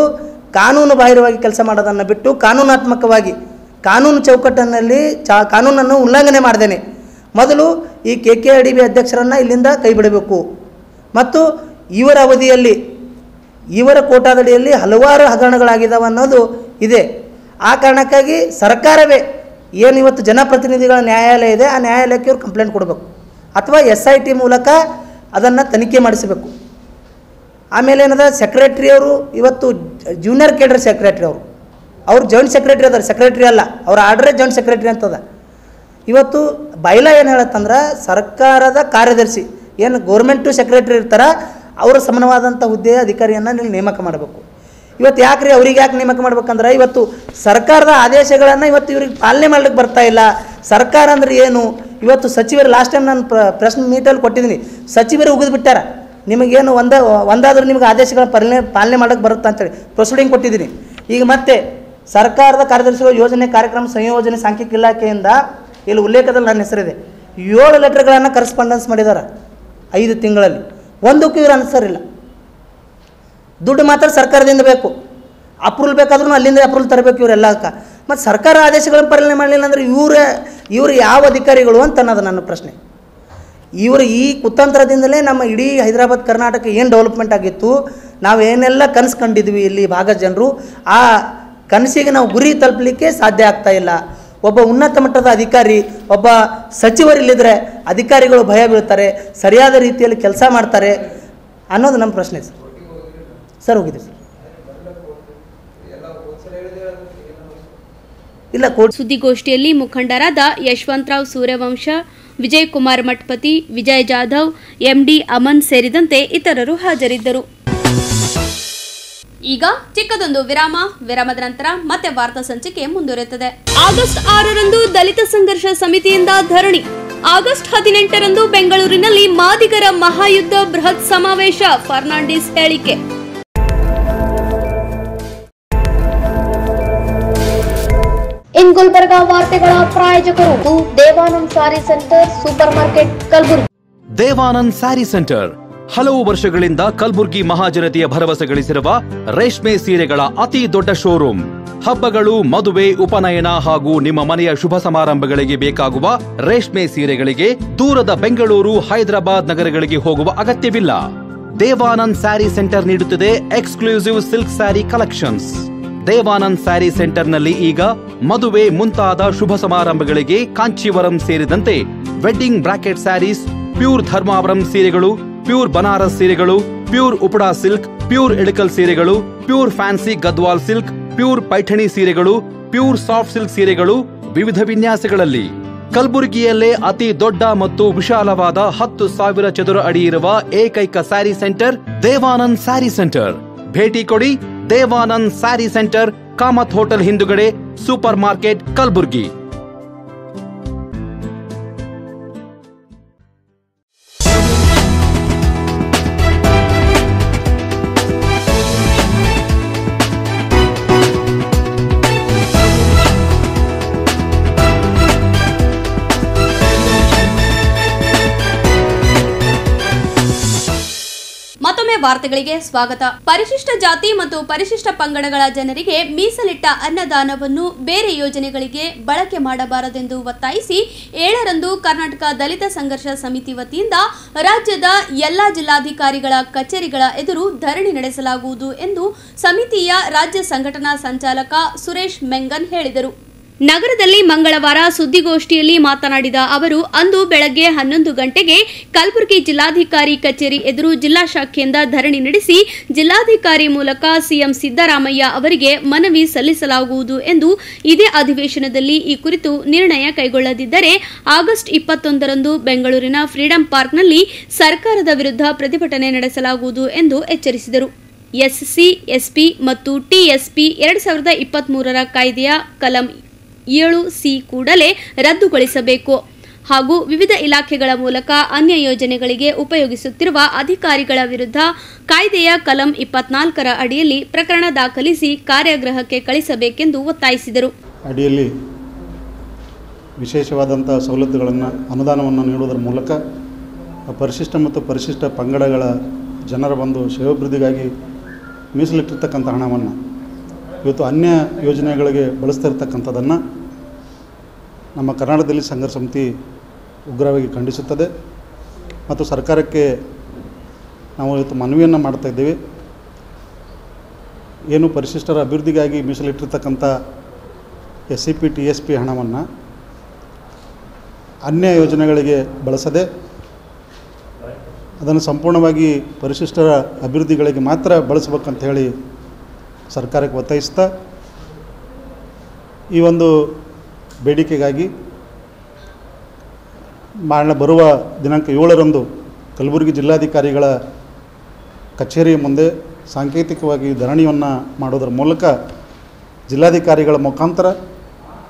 ಕಾನೂನು ಬಾಹಿರವಾಗಿ ಕೆಲಸ ಮಾಡೋದನ್ನು ಬಿಟ್ಟು ಕಾನೂನಾತ್ಮಕವಾಗಿ ಕಾನೂನು ಚೌಕಟ್ಟಿನಲ್ಲಿ ಕಾನೂನನ್ನು ಉಲ್ಲಂಘನೆ ಮಾಡ್ದೇನೆ ಮೊದಲು ಈ KKIDB ಅಧ್ಯಕ್ಷರನ್ನು ಇಲ್ಲಿಂದ ಕೈ ಬಿಡಬೇಕು. ಮತ್ತು ಇವರ ಅವಧಿಯಲ್ಲಿ ಇವರ ಕೋಟಾದಡಿಯಲ್ಲಿ ಹಲವಾರು ಹಗರಣಗಳಾಗಿದ್ದಾವೆ ಅನ್ನೋದು ಇದೆ. ಆ ಕಾರಣಕ್ಕಾಗಿ ಸರ್ಕಾರವೇ ಏನು ಇವತ್ತು ಜನಪ್ರತಿನಿಧಿಗಳ ನ್ಯಾಯಾಲಯ ಇದೆ, ಆ ನ್ಯಾಯಾಲಯಕ್ಕೆ ಇವರು ಕಂಪ್ಲೇಂಟ್ ಕೊಡಬೇಕು ಅಥವಾ SIT ಮೂಲಕ ಅದನ್ನು ತನಿಖೆ ಮಾಡಿಸಬೇಕು. ಆಮೇಲೆ ಏನದ ಸೆಕ್ರೆಟ್ರಿಯವರು ಇವತ್ತು ಜೂನಿಯರ್ ಕೇಡರ್ ಸೆಕ್ರೆಟ್ರಿ ಅವರು ಜಾಯಿಂಟ್ ಸೆಕ್ರೆಟ್ರಿ ಅದಾರೆ, ಸೆಕ್ರೆಟ್ರಿ ಅಲ್ಲ, ಅವ್ರ ಆರ್ಡ್ರೇ ಜಾಯಿಂಟ್ ಸೆಕ್ರೆಟ್ರಿ ಅಂತದ. ಇವತ್ತು ಬೈಲಾ ಏನು ಹೇಳತ್ತಂದ್ರೆ ಸರ್ಕಾರದ ಕಾರ್ಯದರ್ಶಿ ಏನು ಗೌರ್ಮೆಂಟು ಸೆಕ್ರೆಟ್ರಿ ಇರ್ತಾರ ಅವರ ಸಮಾನವಾದಂಥ ಹುದ್ದೆಯ ಅಧಿಕಾರಿಯನ್ನು ನೀವು ನೇಮಕ ಮಾಡಬೇಕು. ಇವತ್ತು ಯಾಕ್ರಿ ಅವ್ರಿಗೆ ಯಾಕೆ ನೇಮಕ ಮಾಡ್ಬೇಕಂದ್ರೆ ಇವತ್ತು ಸರ್ಕಾರದ ಆದೇಶಗಳನ್ನು ಇವತ್ತು ಇವ್ರಿಗೆ ಪಾಲನೆ ಮಾಡ್ಲಿಕ್ಕೆ ಬರ್ತಾ ಇಲ್ಲ. ಸರ್ಕಾರ ಅಂದ್ರೆ ಏನು? ಇವತ್ತು ಸಚಿವರು ಲಾಸ್ಟ್ ಟೈಮ್ ನಾನು ಪ್ರೆಸ್ ಮೀಟಲ್ಲಿ ಕೊಟ್ಟಿದ್ದೀನಿ, ಸಚಿವರು ಉಗಿದು ಬಿಟ್ಟಾರ. ನಿಮಗೇನು ಒಂದಾದರೂ ನಿಮಗೆ ಆದೇಶಗಳ ಪಾಲನೆ ಮಾಡೋಕ್ಕೆ ಬರುತ್ತೆ ಅಂತೇಳಿ ಪ್ರೊಸೀಡಿಂಗ್ ಕೊಟ್ಟಿದ್ದೀನಿ. ಈಗ ಮತ್ತೆ ಸರ್ಕಾರದ ಕಾರ್ಯದರ್ಶಿಗಳು ಯೋಜನೆ ಕಾರ್ಯಕ್ರಮ ಸಂಯೋಜನೆ ಸಾಂಖ್ಯಿಕ ಇಲಾಖೆಯಿಂದ ಇಲ್ಲಿ ಉಲ್ಲೇಖದಲ್ಲಿ ನನ್ನ ಹೆಸರಿದೆ 7 ಲೆಟರ್ಗಳನ್ನು ಕರೆಸ್ಪಾಂಡೆನ್ಸ್ ಮಾಡಿದ್ದಾರೆ 5 ತಿಂಗಳಲ್ಲಿ. ಒಂದಕ್ಕೂ ಇವರು ಅನ್ಸರಿಲ್ಲ. ದುಡ್ಡು ಮಾತ್ರ ಸರ್ಕಾರದಿಂದ ಬೇಕು, ಅಪ್ರೂವಲ್ ಬೇಕಾದ್ರೂ ಅಲ್ಲಿಂದ ಅಪ್ರೂವಲ್ ತರಬೇಕು ಇವರೆಲ್ಲಕ್ಕ. ಮತ್ತು ಸರ್ಕಾರ ಆದೇಶಗಳನ್ನು ಪಾಲನೆ ಮಾಡಲಿಲ್ಲ ಅಂದರೆ ಇವರು ಯಾವ ಅಧಿಕಾರಿಗಳು ಅಂತ ಅನ್ನೋದು ನನ್ನ ಪ್ರಶ್ನೆ. ಇವರು ಈ ಕುತಂತ್ರದಿಂದಲೇ ನಮ್ಮ ಇಡೀ ಹೈದರಾಬಾದ್ ಕರ್ನಾಟಕ ಏನು ಡೆವಲಪ್ಮೆಂಟ್ ಆಗಿತ್ತು, ನಾವೇನೆಲ್ಲ ಕನಸು ಕಂಡಿದ್ವಿ ಇಲ್ಲಿ ಭಾಗದ ಜನರು, ಆ ಕನಸಿಗೆ ನಾವು ಗುರಿ ತಲುಪಲಿಕ್ಕೆ ಸಾಧ್ಯ ಆಗ್ತಾ ಇಲ್ಲ. ಒಬ್ಬ ಉನ್ನತ ಮಟ್ಟದ ಅಧಿಕಾರಿ, ಒಬ್ಬ ಸಚಿವರಿಲ್ಲಿದ್ದರೆ ಅಧಿಕಾರಿಗಳು ಭಯ ಬೀಳ್ತಾರೆ, ಸರಿಯಾದ ರೀತಿಯಲ್ಲಿ ಕೆಲಸ ಮಾಡ್ತಾರೆ ಅನ್ನೋದು ನಮ್ಮ ಪ್ರಶ್ನೆ ಸರ್. ಹೋಗಿದ್ದೀವಿ ಸರ್. ಇಲ್ಲ ಸುದ್ದಿಗೋಷ್ಠಿಯಲ್ಲಿ ಮುಖಂಡರಾದ ಯಶವಂತರಾವ್ ಸೂರ್ಯವಂಶ, ವಿಜಯಕುಮಾರ್ ಮಠಪತಿ, ವಿಜಯ್ ಜಾಧವ್, MD ಅಮನ್ ಸೇರಿದಂತೆ ಇತರರು ಹಾಜರಿದ್ದರು. ಈಗ ಚಿಕ್ಕದೊಂದು ವಿರಾಮದ ನಂತರ ಮತ್ತೆ ವಾರ್ತಾ ಸಂಚಿಕೆ ಮುಂದುವರೆಯುತ್ತದೆ. ಆಗಸ್ಟ್ 6ರಂದು ದಲಿತ ಸಂಘರ್ಷ ಸಮಿತಿಯಿಂದ ಧರಣಿ. ಆಗಸ್ಟ್ 18ರಂದು ಬೆಂಗಳೂರಿನಲ್ಲಿ ಮಾದಿಗರ ಮಹಾಯುದ್ಧ ಬೃಹತ್ ಸಮಾವೇಶ. ಫರ್ನಾಂಡಿಸ್ ಹೇಳಿಕೆ. ಇನ್ ಗುಲ್ಬರ್ಗಾ ವಾರ್ತೆಗಳ ಪ್ರಾಯೋಜಕರು Devanand sari centre super market Kalaburagi. Devanand sari centre ಹಲವು ವರ್ಷಗಳಿಂದ ಕಲಬುರ್ಗಿ ಮಹಾಜನತೆಯ ಭರವಸೆ ಗಳಿಸಿರುವ ರೇಷ್ಮೆ ಸೀರೆಗಳ ಅತಿ ದೊಡ್ಡ ಶೋರೂಮ್. ಹಬ್ಬಗಳು, ಮದುವೆ, ಉಪನಯನ ಹಾಗೂ ನಿಮ್ಮ ಮನೆಯ ಶುಭ ಸಮಾರಂಭಗಳಿಗೆ ಬೇಕಾಗುವ ರೇಷ್ಮೆ ಸೀರೆಗಳಿಗೆ ದೂರದ ಬೆಂಗಳೂರು, ಹೈದರಾಬಾದ್ ನಗರಗಳಿಗೆ ಹೋಗುವ ಅಗತ್ಯವಿಲ್ಲ. ದೇವಾನಂದ್ ಸ್ಯಾರಿ ಸೆಂಟರ್ ನೀಡುತ್ತಿದೆ exclusive silk sari collections. Devanand sari ಸೆಂಟರ್ನಲ್ಲಿ ಈಗ ಮದುವೆ ಮುಂತಾದ ಶುಭ ಸಮಾರಂಭಗಳಿಗೆ ಕಾಂಚೀವರಂ ಸೇರಿದಂತೆ wedding brocade saris, pure Dharmavaram ಸೀರೆಗಳು, ಪ್ಯೂರ್ ಬನಾರಸ್ ಸೀರೆಗಳು, pure Uppada silk, pure Ilkal ಸೀರೆಗಳು, pure fancy Gadwal silk, pure Paithani ಸೀರೆಗಳು, ಪ್ಯೂರ್ ಸಾಫ್ಟ್ ಸಿಲ್ಕ್ ಸೀರೆಗಳು ವಿವಿಧ ವಿನ್ಯಾಸಗಳಲ್ಲಿ. ಕಲಬುರಗಿಯಲ್ಲೇ ಅತಿ ದೊಡ್ಡ ಮತ್ತು ವಿಶಾಲವಾದ 10,000 ಚದುರ ಅಡಿ ಇರುವ ಏಕೈಕ ಸ್ಯಾರಿ ಸೆಂಟರ್ ದೇವಾನಂದ್ ಸ್ಯಾರಿ ಸೆಂಟರ್. ಭೇಟಿ ಕೊಡಿ. ದೇವಾನಂದ್ ಸ್ಯಾರಿ ಸೆಂಟರ್, ಕಾಮತ್ ಹೋಟೆಲ್ ಹಿಂದುಗಡೆ, ಸೂಪರ್ ಮಾರ್ಕೆಟ್, ಕಲಬುರಗಿ. ವಾರ್ತೆಗಳಿಗೆ ಸ್ವಾಗತ. ಪರಿಶಿಷ್ಟ ಜಾತಿ ಮತ್ತು ಪರಿಶಿಷ್ಟ ಪಂಗಡಗಳ ಜನರಿಗೆ ಮೀಸಲಿಟ್ಟ ಅನ್ನದಾನವನ್ನು ಬೇರೆ ಯೋಜನೆಗಳಿಗೆ ಬಳಕೆ ಮಾಡಬಾರದೆಂದು ಒತ್ತಾಯಿಸಿ 7ರಂದು ಕರ್ನಾಟಕ ದಲಿತ ಸಂಘರ್ಷ ಸಮಿತಿ ವತಿಯಿಂದ ರಾಜ್ಯದ ಎಲ್ಲಾ ಜಿಲ್ಲಾಧಿಕಾರಿಗಳ ಕಚೇರಿಗಳ ಎದುರು ಧರಣಿ ನಡೆಸಲಾಗುವುದು ಎಂದು ಸಮಿತಿಯ ರಾಜ್ಯ ಸಂಘಟನಾ ಸಂಚಾಲಕ ಸುರೇಶ್ ಮೆಂಗನ್ ಹೇಳಿದರು. ನಗರದಲ್ಲಿ ಮಂಗಳವಾರ ಸುದ್ದಿಗೋಷ್ಠಿಯಲ್ಲಿ ಮಾತನಾಡಿದ ಅವರು, ಅಂದು ಬೆಳಗ್ಗೆ 11 ಗಂಟೆಗೆ ಕಲಬುರಗಿ ಜಿಲ್ಲಾಧಿಕಾರಿ ಕಚೇರಿ ಎದುರು ಜಿಲ್ಲಾ ಶಾಖೆಯಿಂದ ಧರಣಿ ನಡೆಸಿ ಜಿಲ್ಲಾಧಿಕಾರಿ ಮೂಲಕ ಸಿಎಂ ಸಿದ್ದರಾಮಯ್ಯ ಅವರಿಗೆ ಮನವಿ ಸಲ್ಲಿಸಲಾಗುವುದು ಎಂದು, ಇದೇ ಅಧಿವೇಶನದಲ್ಲಿ ಈ ಕುರಿತು ನಿರ್ಣಯ ಕೈಗೊಳ್ಳದಿದ್ದರೆ ಆಗಸ್ಟ್ 21ರಂದು ಬೆಂಗಳೂರಿನ ಫ್ರೀಡಂ ಪಾರ್ಕ್ನಲ್ಲಿ ಸರ್ಕಾರದ ವಿರುದ್ಧ ಪ್ರತಿಭಟನೆ ನಡೆಸಲಾಗುವುದು ಎಂದು ಎಚ್ಚರಿಸಿದರು. ಎಸ್ಸಿ, ಎಸ್ಪಿ ಮತ್ತು ಟಿಎಸ್ಪಿ 2023ರ ಕಾಯ್ದೆಯ ಕಲಂ 7C ಕೂಡಲೇ ರದ್ದುಗೊಳಿಸಬೇಕು ಹಾಗೂ ವಿವಿಧ ಇಲಾಖೆಗಳ ಮೂಲಕ ಅನ್ಯ ಯೋಜನೆಗಳಿಗೆ ಉಪಯೋಗಿಸುತ್ತಿರುವ ಅಧಿಕಾರಿಗಳ ವಿರುದ್ಧ ಕಾಯ್ದೆಯ ಕಲಂ 24ರ ಅಡಿಯಲ್ಲಿ ಪ್ರಕರಣ ದಾಖಲಿಸಿ ಕಾರ್ಯಾಗೃಹಕ್ಕೆ ಕಳಿಸಬೇಕೆಂದು ಒತ್ತಾಯಿಸಿದರು. ಅಡಿಯಲ್ಲಿ ವಿಶೇಷವಾದಂಥ ಸವಲತ್ತುಗಳನ್ನು ಅನುದಾನವನ್ನು ನೀಡುವುದರ ಮೂಲಕ ಪರಿಶಿಷ್ಟ ಮತ್ತು ಪರಿಶಿಷ್ಟ ಪಂಗಡಗಳ ಜನರ ಒಂದು ಶ್ರೇಯೋಭಿವೃದ್ಧಿಗಾಗಿ ಮೀಸಲಿಟ್ಟಿರ್ತಕ್ಕಂಥ ಹಣವನ್ನು ಇವತ್ತು ಅನ್ಯ ಯೋಜನೆಗಳಿಗೆ ಬಳಸ್ತಿರ್ತಕ್ಕಂಥದ್ದನ್ನು ನಮ್ಮ ಕರ್ನಾಟಕದಲ್ಲಿ ಸಂಘರ್ಷ ಸಮಿತಿ ಉಗ್ರವಾಗಿ ಖಂಡಿಸುತ್ತದೆ ಮತ್ತು ಸರ್ಕಾರಕ್ಕೆ ನಾವು ಇವತ್ತು ಮನವಿಯನ್ನು ಮಾಡ್ತಾಯಿದ್ದೇವೆ. ಏನು ಪರಿಶಿಷ್ಟರ ಅಭಿವೃದ್ಧಿಗಾಗಿ ಮೀಸಲಿಟ್ಟಿರ್ತಕ್ಕಂಥ SCP TSP ಹಣವನ್ನು ಅನ್ಯ ಯೋಜನೆಗಳಿಗೆ ಬಳಸದೆ ಅದನ್ನು ಸಂಪೂರ್ಣವಾಗಿ ಪರಿಶಿಷ್ಟರ ಅಭಿವೃದ್ಧಿಗಳಿಗೆ ಮಾತ್ರ ಬಳಸಬೇಕಂತ ಹೇಳಿ ಸರ್ಕಾರಕ್ಕೆ ಒತ್ತಾಯಿಸ್ತಾ ಈ ಒಂದು ಬೇಡಿಕೆಗಾಗಿ ಬರುವ ದಿನಾಂಕ 7ರಂದು ಕಲಬುರಗಿ ಜಿಲ್ಲಾಧಿಕಾರಿಗಳ ಕಚೇರಿಯ ಮುಂದೆ ಸಾಂಕೇತಿಕವಾಗಿ ಧರಣಿಯನ್ನು ಮಾಡೋದರ ಮೂಲಕ ಜಿಲ್ಲಾಧಿಕಾರಿಗಳ ಮುಖಾಂತರ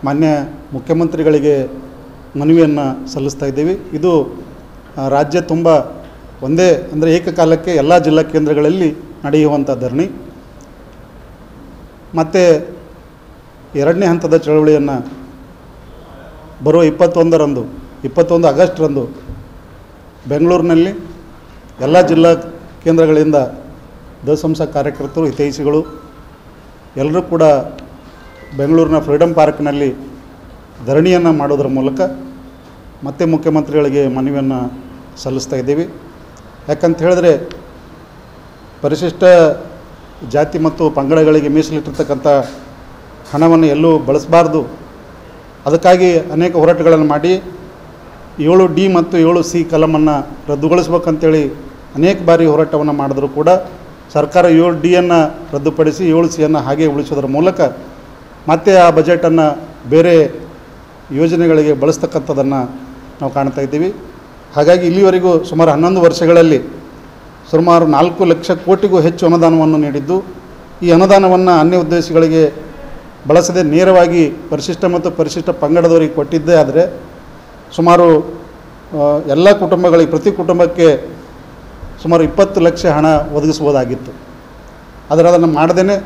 ಮಾನ್ಯ ಮುಖ್ಯಮಂತ್ರಿಗಳಿಗೆ ಮನವಿಯನ್ನು ಸಲ್ಲಿಸ್ತಾ ಇದ್ದೀವಿ. ಇದು ರಾಜ್ಯ ತುಂಬ ಒಂದೇ ಅಂದರೆ ಏಕಕಾಲಕ್ಕೆ ಎಲ್ಲ ಜಿಲ್ಲಾ ಕೇಂದ್ರಗಳಲ್ಲಿ ನಡೆಯುವಂಥ ಧರಣಿ. ಮತ್ತು 2ನೇ ಹಂತದ ಚಳವಳಿಯನ್ನು ಬರುವ 21 ಆಗಸ್ಟ್ರಂದು ಬೆಂಗಳೂರಿನಲ್ಲಿ ಎಲ್ಲ ಜಿಲ್ಲಾ ಕೇಂದ್ರಗಳಿಂದ ದಸಂಸ ಕಾರ್ಯಕರ್ತರು, ಹಿತೈಷಿಗಳು ಎಲ್ಲರೂ ಕೂಡ ಬೆಂಗಳೂರಿನ ಫ್ರೀಡಂ ಪಾರ್ಕ್ನಲ್ಲಿ ಧರಣಿಯನ್ನು ಮಾಡೋದರ ಮೂಲಕ ಮತ್ತೆ ಮುಖ್ಯಮಂತ್ರಿಗಳಿಗೆ ಮನವಿಯನ್ನು ಸಲ್ಲಿಸ್ತಾ ಇದ್ದೀವಿ. ಯಾಕಂತ ಹೇಳಿದ್ರೆ ಪರಿಶಿಷ್ಟ ಜಾತಿ ಮತ್ತು ಪಂಗಡಗಳಿಗೆ ಮೀಸಲಿಟ್ಟಿರ್ತಕ್ಕಂಥ ಹಣವನ್ನು ಎಲ್ಲೂ ಬಳಸಬಾರ್ದು. ಅದಕ್ಕಾಗಿ ಅನೇಕ ಹೋರಾಟಗಳನ್ನು ಮಾಡಿ 7D ಮತ್ತು 7C ಕಲಮನ್ನು ರದ್ದುಗೊಳಿಸ್ಬೇಕಂತೇಳಿ ಅನೇಕ ಬಾರಿ ಹೋರಾಟವನ್ನು ಮಾಡಿದ್ರು ಕೂಡ ಸರ್ಕಾರ 7Dಯನ್ನು ರದ್ದುಪಡಿಸಿ 7Cಯನ್ನು ಹಾಗೆ ಉಳಿಸೋದ್ರ ಮೂಲಕ ಮತ್ತೆ ಆ ಬಜೆಟನ್ನು ಬೇರೆ ಯೋಜನೆಗಳಿಗೆ ಬಳಸ್ತಕ್ಕಂಥದ್ದನ್ನು ನಾವು ಕಾಣ್ತಾ ಇದ್ದೀವಿ. ಹಾಗಾಗಿ ಇಲ್ಲಿವರೆಗೂ ಸುಮಾರು 11 ವರ್ಷಗಳಲ್ಲಿ ಸುಮಾರು 4 ಲಕ್ಷ ಕೋಟಿಗೂ ಹೆಚ್ಚು ಅನುದಾನವನ್ನು ನೀಡಿದ್ದು, ಈ ಅನುದಾನವನ್ನು ಅನ್ಯ ಉದ್ದೇಶಗಳಿಗೆ ಬಳಸದೆ ನೇರವಾಗಿ ಪರಿಶಿಷ್ಟ ಮತ್ತು ಪರಿಶಿಷ್ಟ ಪಂಗಡದವರಿಗೆ ಕೊಟ್ಟಿದ್ದೇ ಆದರೆ ಸುಮಾರು ಎಲ್ಲ ಕುಟುಂಬಗಳಿಗೆ ಪ್ರತಿ ಕುಟುಂಬಕ್ಕೆ ಸುಮಾರು 20 ಲಕ್ಷ ಹಣ ಒದಗಿಸ್ಬೋದಾಗಿತ್ತು. ಆದರೆ ಅದನ್ನು ಮಾಡದೇ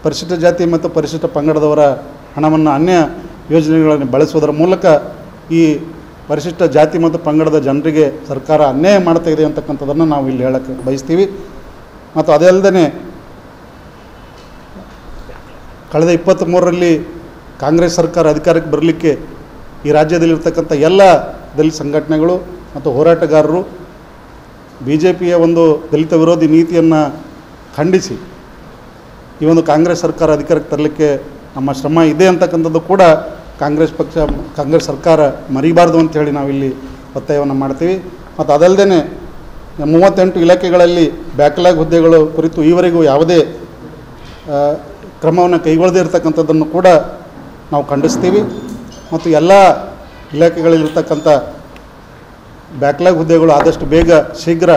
ಪರಿಶಿಷ್ಟ ಜಾತಿ ಮತ್ತು ಪರಿಶಿಷ್ಟ ಪಂಗಡದವರ ಹಣವನ್ನು ಅನ್ಯ ಯೋಜನೆಗಳನ್ನು ಬಳಸುವುದರ ಮೂಲಕ ಈ ಪರಿಶಿಷ್ಟ ಜಾತಿ ಮತ್ತು ಪಂಗಡದ ಜನರಿಗೆ ಸರ್ಕಾರ ಅನ್ಯಾಯ ಮಾಡ್ತಾ ಇದೆ ಅಂತಕ್ಕಂಥದ್ದನ್ನು ನಾವು ಇಲ್ಲಿ ಹೇಳಕ್ಕೆ ಬಯಸ್ತೀವಿ. ಮತ್ತು ಅದೇ ಅಲ್ಲದೆ ಕಳೆದ 23ರಲ್ಲಿ ಕಾಂಗ್ರೆಸ್ ಸರ್ಕಾರ ಅಧಿಕಾರಕ್ಕೆ ಬರಲಿಕ್ಕೆ ಈ ರಾಜ್ಯದಲ್ಲಿರ್ತಕ್ಕಂಥ ಎಲ್ಲ ದಲಿತ ಸಂಘಟನೆಗಳು ಮತ್ತು ಹೋರಾಟಗಾರರು BJPಯ ಒಂದು ದಲಿತ ವಿರೋಧಿ ನೀತಿಯನ್ನು ಖಂಡಿಸಿ ಈ ಒಂದು ಕಾಂಗ್ರೆಸ್ ಸರ್ಕಾರ ಅಧಿಕಾರಕ್ಕೆ ತರಲಿಕ್ಕೆ ನಮ್ಮ ಶ್ರಮ ಇದೆ ಅಂತಕ್ಕಂಥದ್ದು ಕೂಡ ಕಾಂಗ್ರೆಸ್ ಸರ್ಕಾರ ಮರಿಬಾರ್ದು ಅಂಥೇಳಿ ನಾವಿಲ್ಲಿ ಒತ್ತಾಯವನ್ನು ಮಾಡ್ತೀವಿ. ಮತ್ತು ಅದಲ್ಲದೆ 38 ಇಲಾಖೆಗಳಲ್ಲಿ ಬ್ಯಾಕ್ಲಾಗ್ ಹುದ್ದೆಗಳು ಕುರಿತು ಈವರೆಗೂ ಯಾವುದೇ ಕ್ರಮವನ್ನು ಕೈಗೊಳ್ಳದೇ ಇರತಕ್ಕಂಥದ್ದನ್ನು ಕೂಡ ನಾವು ಖಂಡಿಸ್ತೀವಿ. ಮತ್ತು ಎಲ್ಲ ಇಲಾಖೆಗಳಲ್ಲಿರ್ತಕ್ಕಂಥ ಬ್ಯಾಕ್ಲಾಗ್ ಹುದ್ದೆಗಳು ಆದಷ್ಟು ಶೀಘ್ರ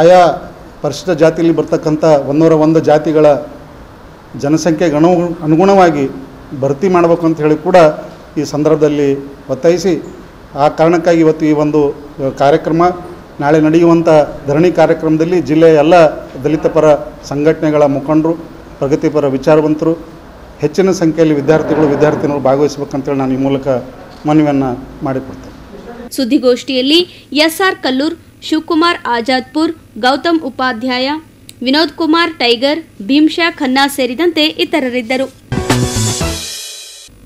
ಆಯಾ ಪರಿಶಿಷ್ಟ ಜಾತಿಯಲ್ಲಿ ಬರ್ತಕ್ಕಂಥ 101 ಜಾತಿಗಳ ಜನಸಂಖ್ಯೆಗೆ ಅನುಗುಣವಾಗಿ ಭರ್ತಿ ಮಾಡಬೇಕು ಅಂತ ಹೇಳಿ ಕೂಡ ಈ ಸಂದರ್ಭದಲ್ಲಿ ಒತ್ತಾಯಿಸಿ, ಆ ಕಾರಣಕ್ಕಾಗಿ ಇವತ್ತು ಈ ಒಂದು ಕಾರ್ಯಕ್ರಮ, ನಾಳೆ ನಡೆಯುವಂಥ ಧರಣಿ ಕಾರ್ಯಕ್ರಮದಲ್ಲಿ ಜಿಲ್ಲೆಯ ಎಲ್ಲ ದಲಿತ ಪರ ಸಂಘಟನೆಗಳ ಮುಖಂಡರು, ಪ್ರಗತಿಪರ ವಿಚಾರವಂತರು, ಹೆಚ್ಚಿನ ಸಂಖ್ಯೆಯಲ್ಲಿ ವಿದ್ಯಾರ್ಥಿನಿಯರು ಭಾಗವಹಿಸಬೇಕಂತೇಳಿ ನಾನು ಈ ಮೂಲಕ ಮನವಿಯನ್ನು ಮಾಡಿಕೊಡ್ತೇನೆ. ಸುದ್ದಿಗೋಷ್ಠಿಯಲ್ಲಿ SR ಕಲ್ಲೂರ್, ಶಿವಕುಮಾರ್ ಆಜಾದ್ಪುರ್, ಗೌತಮ್ ಉಪಾಧ್ಯಾಯ, ವಿನೋದ್ ಕುಮಾರ್ ಟೈಗರ್, ಭೀಮ್ಶಾ ಖನ್ನಾ ಸೇರಿದಂತೆ ಇತರರಿದ್ದರು.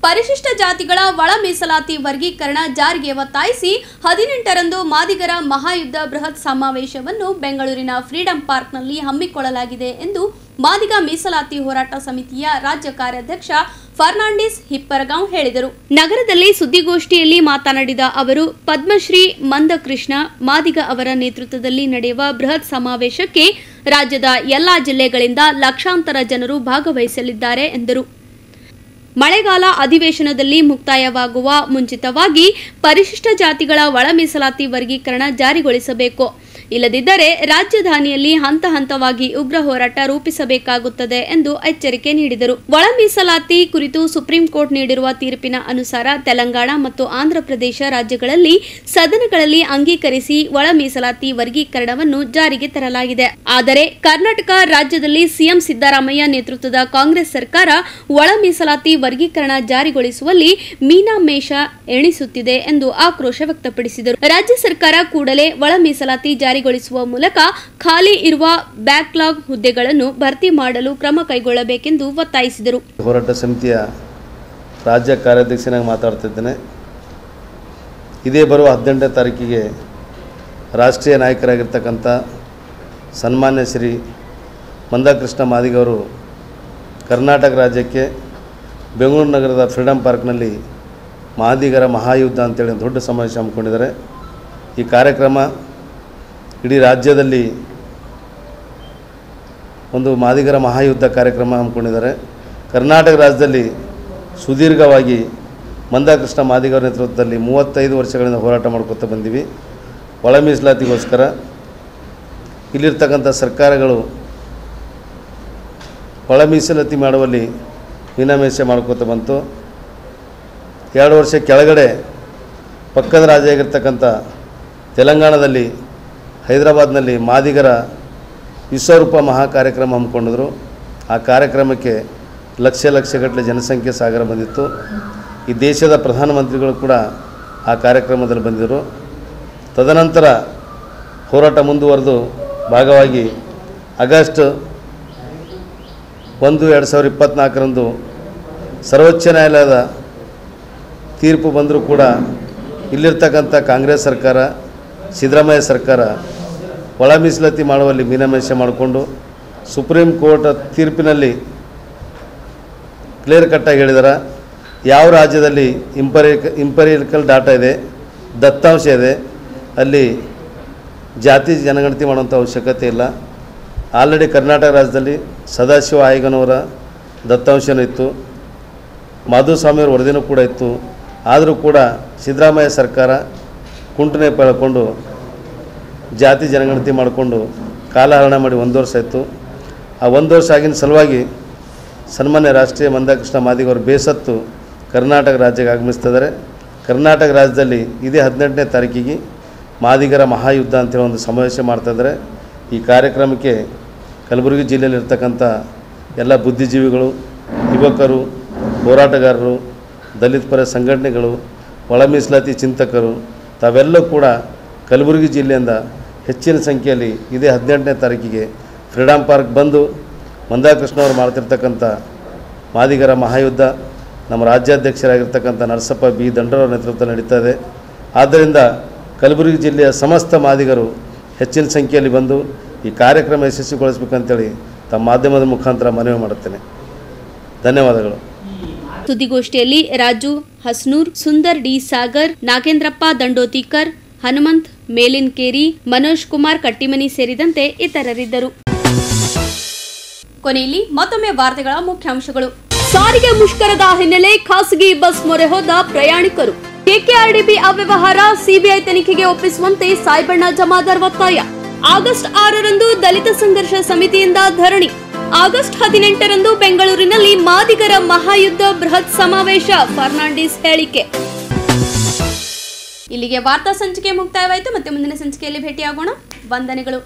ಪರಿಶಿಷ್ಟ ಜಾತಿಗಳ ಒಳ ಮೀಸಲಾತಿ ವರ್ಗೀಕರಣ ಜಾರಿಗೆ ಒತ್ತಾಯಿಸಿ 18ರಂದು ಮಾದಿಗರ ಮಹಾಯುದ್ಧ ಬೃಹತ್ ಸಮಾವೇಶವನ್ನು ಬೆಂಗಳೂರಿನ ಫ್ರೀಡಂ ಪಾರ್ಕ್ನಲ್ಲಿ ಹಮ್ಮಿಕೊಳ್ಳಲಾಗಿದೆ ಎಂದು ಮಾದಿಗ ಮೀಸಲಾತಿ ಹೋರಾಟ ಸಮಿತಿಯ ರಾಜ್ಯ ಕಾರ್ಯಾಧ್ಯಕ್ಷ ಫರ್ನಾಂಡಿಸ್ ಹಿಪ್ಪರಗಾಂವ್ ಹೇಳಿದರು. ನಗರದಲ್ಲಿ ಸುದ್ದಿಗೋಷ್ಠಿಯಲ್ಲಿ ಮಾತನಾಡಿದ ಅವರು, ಪದ್ಮಶ್ರೀ ಮಂದಕೃಷ್ಣ ಮಾದಿಗ ಅವರ ನೇತೃತ್ವದಲ್ಲಿ ನಡೆಯುವ ಬೃಹತ್ ಸಮಾವೇಶಕ್ಕೆ ರಾಜ್ಯದ ಎಲ್ಲಾ ಜಿಲ್ಲೆಗಳಿಂದ ಲಕ್ಷಾಂತರ ಜನರು ಭಾಗವಹಿಸಲಿದ್ದಾರೆ ಎಂದರು. ಮಳೆಗಾಲ ಅಧಿವೇಶನದಲ್ಲಿ ಮುಕ್ತಾಯವಾಗುವ ಮುಂಚಿತವಾಗಿ ಪರಿಶಿಷ್ಟ ಜಾತಿಗಳ ಒಳ ಮೀಸಲಾತಿ ವರ್ಗೀಕರಣ ಜಾರಿಗೊಳಿಸಬೇಕು. ಇಲ್ಲದಿದ್ದರೆ ರಾಜಧಾನಿಯಲ್ಲಿ ಹಂತ ಹಂತವಾಗಿ ಉಗ್ರ ಹೋರಾಟ ರೂಪಿಸಬೇಕಾಗುತ್ತದೆ ಎಂದು ಎಚ್ಚರಿಕೆ ನೀಡಿದರು. ಒಳ ಮೀಸಲಾತಿ ಕುರಿತು ಸುಪ್ರೀಂ ಕೋರ್ಟ್ ನೀಡಿರುವ ತೀರ್ಪಿನ ಅನುಸಾರ ತೆಲಂಗಾಣ ಮತ್ತು ಆಂಧ್ರಪ್ರದೇಶ ರಾಜ್ಯಗಳಲ್ಲಿ ಸದನಗಳಲ್ಲಿ ಅಂಗೀಕರಿಸಿ ಒಳ ಮೀಸಲಾತಿ ವರ್ಗೀಕರಣವನ್ನು ಜಾರಿಗೆ ತರಲಾಗಿದೆ. ಆದರೆ ಕರ್ನಾಟಕ ರಾಜ್ಯದಲ್ಲಿ ಸಿಎಂ ಸಿದ್ದರಾಮಯ್ಯ ನೇತೃತ್ವದ ಕಾಂಗ್ರೆಸ್ ಸರ್ಕಾರ ಒಳ ಮೀಸಲಾತಿ ವರ್ಗೀಕರಣ ಜಾರಿಗೊಳಿಸುವಲ್ಲಿ ಮೀನಾಮೇಷ ಎಣಿಸುತ್ತಿದೆ ಎಂದು ಆಕ್ರೋಶ ವ್ಯಕ್ತಪಡಿಸಿದರು. ರಾಜ್ಯ ಸರ್ಕಾರ ಕೂಡಲೇ ಒಳ ಮೀಸಲಾತಿ ಜಾರಿಗೊಳಿಸುವ ಮೂಲಕ ಖಾಲಿ ಇರುವ ಬ್ಯಾಕ್ಲಾಗ್ ಹುದ್ದೆಗಳನ್ನು ಭರ್ತಿ ಮಾಡಲು ಕ್ರಮ ಕೈಗೊಳ್ಳಬೇಕೆಂದು ಒತ್ತಾಯಿಸಿದರು. ಹೋರಾಟ ಸಮಿತಿಯ ರಾಜ್ಯ ಕಾರ್ಯಾಧ್ಯಕ್ಷನಾಗಿ ಮಾತಾಡ್ತಿದ್ದೇನೆ. ಇದೇ ಬರುವ 18ನೇ ತಾರೀಕಿಗೆ ರಾಷ್ಟ್ರೀಯ ನಾಯಕರಾಗಿರ್ತಕ್ಕಂಥ ಸನ್ಮಾನ್ಯ ಶ್ರೀ ಮಂದಕೃಷ್ಣ ಮಾದಿಗವರು ಕರ್ನಾಟಕ ರಾಜ್ಯಕ್ಕೆ ಬೆಂಗಳೂರು ನಗರದ ಫ್ರೀಡಂ ಪಾರ್ಕ್ನಲ್ಲಿ ಮಾದಿಗರ ಮಹಾಯುದ್ಧ ಅಂತೇಳಿ ದೊಡ್ಡ ಸಮಾವೇಶ ಹಮ್ಮಿಕೊಂಡಿದ್ದಾರೆ. ಈ ಕಾರ್ಯಕ್ರಮ ಇಡೀ ರಾಜ್ಯದಲ್ಲಿ ಒಂದು ಮಾದಿಗರ ಮಹಾಯುದ್ಧ ಕಾರ್ಯಕ್ರಮ ಹಮ್ಮಿಕೊಂಡಿದ್ದಾರೆ. ಕರ್ನಾಟಕ ರಾಜ್ಯದಲ್ಲಿ ಸುದೀರ್ಘವಾಗಿ ಮಂದಕೃಷ್ಣ ಮಾದಿಗರ ನೇತೃತ್ವದಲ್ಲಿ 35 ವರ್ಷಗಳಿಂದ ಹೋರಾಟ ಮಾಡ್ಕೊತಾ ಬಂದೀವಿ. ಒಳ ಮೀಸಲಾತಿಗೋಸ್ಕರ ಇಲ್ಲಿರ್ತಕ್ಕಂಥ ಸರ್ಕಾರಗಳು ಒಳ ಮೀಸಲಾತಿ ಮಾಡುವಲ್ಲಿ ಮೀನಾಮೇಷ ಮಾಡ್ಕೋತ ಬಂತು. 2 ವರ್ಷ ಕೆಳಗಡೆ ಪಕ್ಕದ ರಾಜ್ಯ ಆಗಿರ್ತಕ್ಕಂಥ ತೆಲಂಗಾಣದಲ್ಲಿ ಹೈದರಾಬಾದ್ನಲ್ಲಿ ಮಾದಿಗರ ವಿಶ್ವರೂಪ ಮಹಾ ಕಾರ್ಯಕ್ರಮ ಹಮ್ಮಿಕೊಂಡಿದ್ರು. ಆ ಕಾರ್ಯಕ್ರಮಕ್ಕೆ ಲಕ್ಷಗಟ್ಟಲೆ ಜನಸಂಖ್ಯೆ ಸಾಗರ ಬಂದಿತ್ತು. ಈ ದೇಶದ ಪ್ರಧಾನಮಂತ್ರಿಗಳು ಕೂಡ ಆ ಕಾರ್ಯಕ್ರಮದಲ್ಲಿ ಬಂದಿದ್ದರು. ತದನಂತರ ಹೋರಾಟ ಮುಂದುವರೆದು ಭಾಗವಾಗಿ ಆಗಸ್ಟ್ 1, 2024ರಂದು ಸರ್ವೋಚ್ಚ ನ್ಯಾಯಾಲಯದ ತೀರ್ಪು ಬಂದರೂ ಕೂಡ ಇಲ್ಲಿರ್ತಕ್ಕಂಥ ಕಾಂಗ್ರೆಸ್ ಸರ್ಕಾರ, ಸಿದ್ದರಾಮಯ್ಯ ಸರ್ಕಾರ ಒಳ ಮೀಸಲಾತಿ ಮಾಡುವಲ್ಲಿ ಮೀನಾಮೇಷ ಮಾಡಿಕೊಂಡು ಸುಪ್ರೀಂ ಕೋರ್ಟ್ ತೀರ್ಪಿನಲ್ಲಿ ಕ್ಲಿಯರ್ ಕಟ್ಟಾಗಿ ಹೇಳಿದ್ದಾರೆ. ಯಾವ ರಾಜ್ಯದಲ್ಲಿ ಇಂಪೀರಿಯಲ್ ಡಾಟಾ ಇದೆ, ದತ್ತಾಂಶ ಇದೆ, ಅಲ್ಲಿ ಜಾತಿ ಜನಗಣತಿ ಮಾಡುವಂಥ ಅವಶ್ಯಕತೆ ಇಲ್ಲ. ಆಲ್ರೆಡಿ ಕರ್ನಾಟಕ ರಾಜ್ಯದಲ್ಲಿ ಸದಾಶಿವ ಆಯೋಗನವರ ದತ್ತಾಂಶನೂ ಇತ್ತು, ಮಾಧುಸ್ವಾಮಿಯವ್ರ ವರದಿನೂ ಕೂಡ ಇತ್ತು. ಆದರೂ ಕೂಡ ಸಿದ್ದರಾಮಯ್ಯ ಸರ್ಕಾರ ಕುಂಟನೆ ಪಡ್ಕೊಂಡು ಜಾತಿ ಜನಗಣತಿ ಮಾಡಿಕೊಂಡು ಕಾಲಹರಣ ಮಾಡಿ 1 ವರ್ಷ ಆಯಿತು. ಆ 1 ವರ್ಷ ಆಗಿನ ಸಲುವಾಗಿ ಸನ್ಮಾನ್ಯ ರಾಷ್ಟ್ರೀಯ ಮಂದಕೃಷ್ಣ ಮಾದಿಗವರು ಬೇಸತ್ತು ಕರ್ನಾಟಕ ರಾಜ್ಯಕ್ಕೆ ಆಗಮಿಸ್ತಿದ್ದಾರೆ. ಕರ್ನಾಟಕ ರಾಜ್ಯದಲ್ಲಿ ಇದೇ 18ನೇ ತಾರೀಕಿಗೆ ಮಾದಿಗರ ಮಹಾಯುದ್ಧ ಅಂತೇಳಿ ಒಂದು ಸಮಾವೇಶ ಮಾಡ್ತಾಯಿದ್ದಾರೆ. ಈ ಕಾರ್ಯಕ್ರಮಕ್ಕೆ ಕಲಬುರಗಿ ಜಿಲ್ಲೆಯಲ್ಲಿರ್ತಕ್ಕಂಥ ಎಲ್ಲ ಬುದ್ಧಿಜೀವಿಗಳು, ಯುವಕರು, ಹೋರಾಟಗಾರರು, ದಲಿತ ಪರ ಸಂಘಟನೆಗಳು, ಒಳ ಮೀಸಲಾತಿ ಚಿಂತಕರು ತಾವೆಲ್ಲೂ ಕೂಡ ಕಲಬುರಗಿ ಜಿಲ್ಲೆಯಿಂದ ಹೆಚ್ಚಿನ ಸಂಖ್ಯೆಯಲ್ಲಿ ಇದೇ 18ನೇ ತಾರೀಕಿಗೆ ಫ್ರೀಡಂ ಪಾರ್ಕ್ ಬಂದು ಮಂದಕೃಷ್ಣವರು ಮಾಡ್ತಿರ್ತಕ್ಕಂಥ ಮಾದಿಗರ ಮಹಾಯುದ್ಧ ನಮ್ಮ ರಾಜ್ಯಾಧ್ಯಕ್ಷರಾಗಿರ್ತಕ್ಕಂಥ ನರಸಪ್ಪ ಬಿ ದಂಡರವರ ನೇತೃತ್ವ ನಡೀತಾ ಇದೆ. ಆದ್ದರಿಂದ ಕಲಬುರಗಿ ಜಿಲ್ಲೆಯ ಸಮಸ್ತ ಮಾದಿಗರು ಹೆಚ್ಚಿನ ಸಂಖ್ಯೆಯಲ್ಲಿ ಬಂದು ಈ ಕಾರ್ಯಕ್ರಮ ಯಶಸ್ವಿಗೊಳಿಸಬೇಕಂತೇಳಿ ತಮ್ಮ ಮಾಧ್ಯಮದ ಮುಖಾಂತರ ಮನವಿ ಮಾಡುತ್ತೇನೆ. ಧನ್ಯವಾದಗಳು. ಸುದ್ದಿಗೋಷ್ಠಿಯಲ್ಲಿ ರಾಜು ಹಸ್ನೂರ್, ಸುಂದರ್ ಡಿ ಸಾಗರ್, ನಾಗೇಂದ್ರಪ್ಪ ದಂಡೋತಿಕರ್, ಹನುಮಂತ್ ಮೇಲಿನ್ಕೇರಿ, ಮನೋಜ್ ಕುಮಾರ್ ಕಟ್ಟಿಮನಿ ಸೇರಿದಂತೆ ಇತರರಿದ್ದರು. ಕೊನೆಯಲ್ಲಿ ಮತ್ತೊಮ್ಮೆ ವಾರ್ತೆಗಳ ಮುಖ್ಯಾಂಶಗಳು. ಸಾರಿಗೆ ಮುಷ್ಕರದ ಹಿನ್ನೆಲೆ ಖಾಸಗಿ ಬಸ್ ಮೊರೆ ಹೋದ ಪ್ರಯಾಣಿಕರು. ಕೆಕೆಆರ್ಡಿಬಿ ಅವ್ಯವಹಾರ ಸಿಬಿಐ ತನಿಖೆಗೆ ಒಪ್ಪಿಸುವಂತೆ ಸಾಯ್ಬಣ್ಣ ಜಮಾದಾರ್ ಒತ್ತಾಯ. ಆಗಸ್ಟ್ 6ರಂದು ದಲಿತ ಸಂಘರ್ಷ ಸಮಿತಿಯಿಂದ ಧರಣಿ. ಆಗಸ್ಟ್ 18ರಂದು ಬೆಂಗಳೂರಿನಲ್ಲಿ ಮಾದಿಗರ ಮಹಾಯುದ್ಧ ಬೃಹತ್ ಸಮಾವೇಶ, ಫರ್ನಾಂಡಿಸ್ ಹೇಳಿಕೆ. ಇಲ್ಲಿಗೆ ವಾರ್ತಾ ಸಂಚಿಕೆ ಮುಕ್ತಾಯವಾಯಿತು. ಮತ್ತೆ ಮುಂದಿನ ಸಂಚಿಕೆಯಲ್ಲಿ ಭೇಟಿಯಾಗೋಣ. ವಂದನೆಗಳು.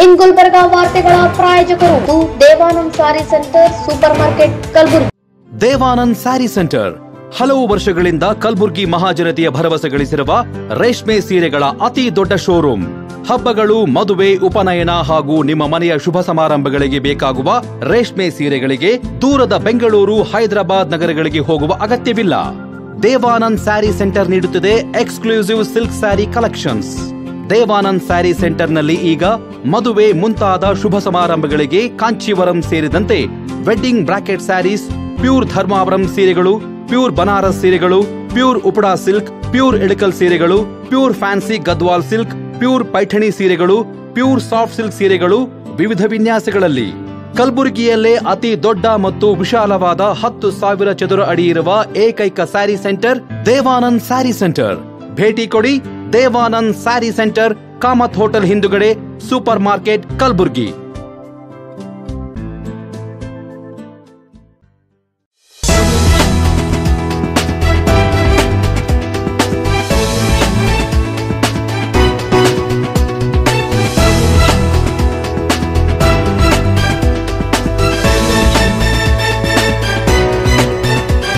ಇನ್ ಗುಲ್ಬರ್ಗಾ ವಾರ್ತೆಗಳ ಪ್ರಾಯೋಜಕರು Devanand sari centre super market Kalaburagi. Devanand sari centre ಹಲವು ವರ್ಷಗಳಿಂದ ಕಲಬುರ್ಗಿ ಮಹಾಜನತೆಯ ಭರವಸೆ ಗಳಿಸಿರುವ ರೇಷ್ಮೆ ಸೀರೆಗಳ ಅತಿ ದೊಡ್ಡ ಶೋರೂಮ್. ಹಬ್ಬಗಳು, ಮದುವೆ, ಉಪನಯನ ಹಾಗೂ ನಿಮ್ಮ ಮನೆಯ ಶುಭ ಸಮಾರಂಭಗಳಿಗೆ ಬೇಕಾಗುವ ರೇಷ್ಮೆ ಸೀರೆಗಳಿಗೆ ದೂರದ ಬೆಂಗಳೂರು, ಹೈದರಾಬಾದ್ ನಗರಗಳಿಗೆ ಹೋಗುವ ಅಗತ್ಯವಿಲ್ಲ. ದೇವಾನಂದ್ ಸ್ಯಾರಿ ಸೆಂಟರ್ ನೀಡುತ್ತಿದೆ exclusive silk sari collections. Devanand sari ಸೆಂಟರ್ನಲ್ಲಿ ಈಗ ಮದುವೆ ಮುಂತಾದ ಶುಭ ಸಮಾರಂಭಗಳಿಗೆ ಕಾಂಚೀವರಂ ಸೇರಿದಂತೆ wedding brocade saris, pure Dharmavaram ಸೀರೆಗಳು, ಪ್ಯೂರ್ ಬನಾರಸ್ ಸೀರೆಗಳು, pure Uppada silk, pure Ilkal ಸೀರೆಗಳು, pure fancy Gadwal silk, pure Paithani ಸೀರೆಗಳು, ಪ್ಯೂರ್ ಸಾಫ್ಟ್ ಸಿಲ್ಕ್ ಸೀರೆಗಳು ವಿವಿಧ ವಿನ್ಯಾಸಗಳಲ್ಲಿ. ಕಲಬುರಗಿಯಲ್ಲೇ ಅತಿ ದೊಡ್ಡ ಮತ್ತು ವಿಶಾಲವಾದ 10,000 ಚದುರ ಅಡಿ ಇರುವ ಏಕೈಕ ಸ್ಯಾರಿ ಸೆಂಟರ್ ದೇವಾನಂದ್ ಸ್ಯಾರಿ ಸೆಂಟರ್. ಭೇಟಿ ಕೊಡಿ. ದೇವಾನಂದ್ ಸ್ಯಾರಿ ಸೆಂಟರ್, ಕಾಮತ್ ಹೋಟೆಲ್ ಹಿಂದುಗಡೆ, ಸೂಪರ್ ಮಾರ್ಕೆಟ್, ಕಲಬುರ್ಗಿ.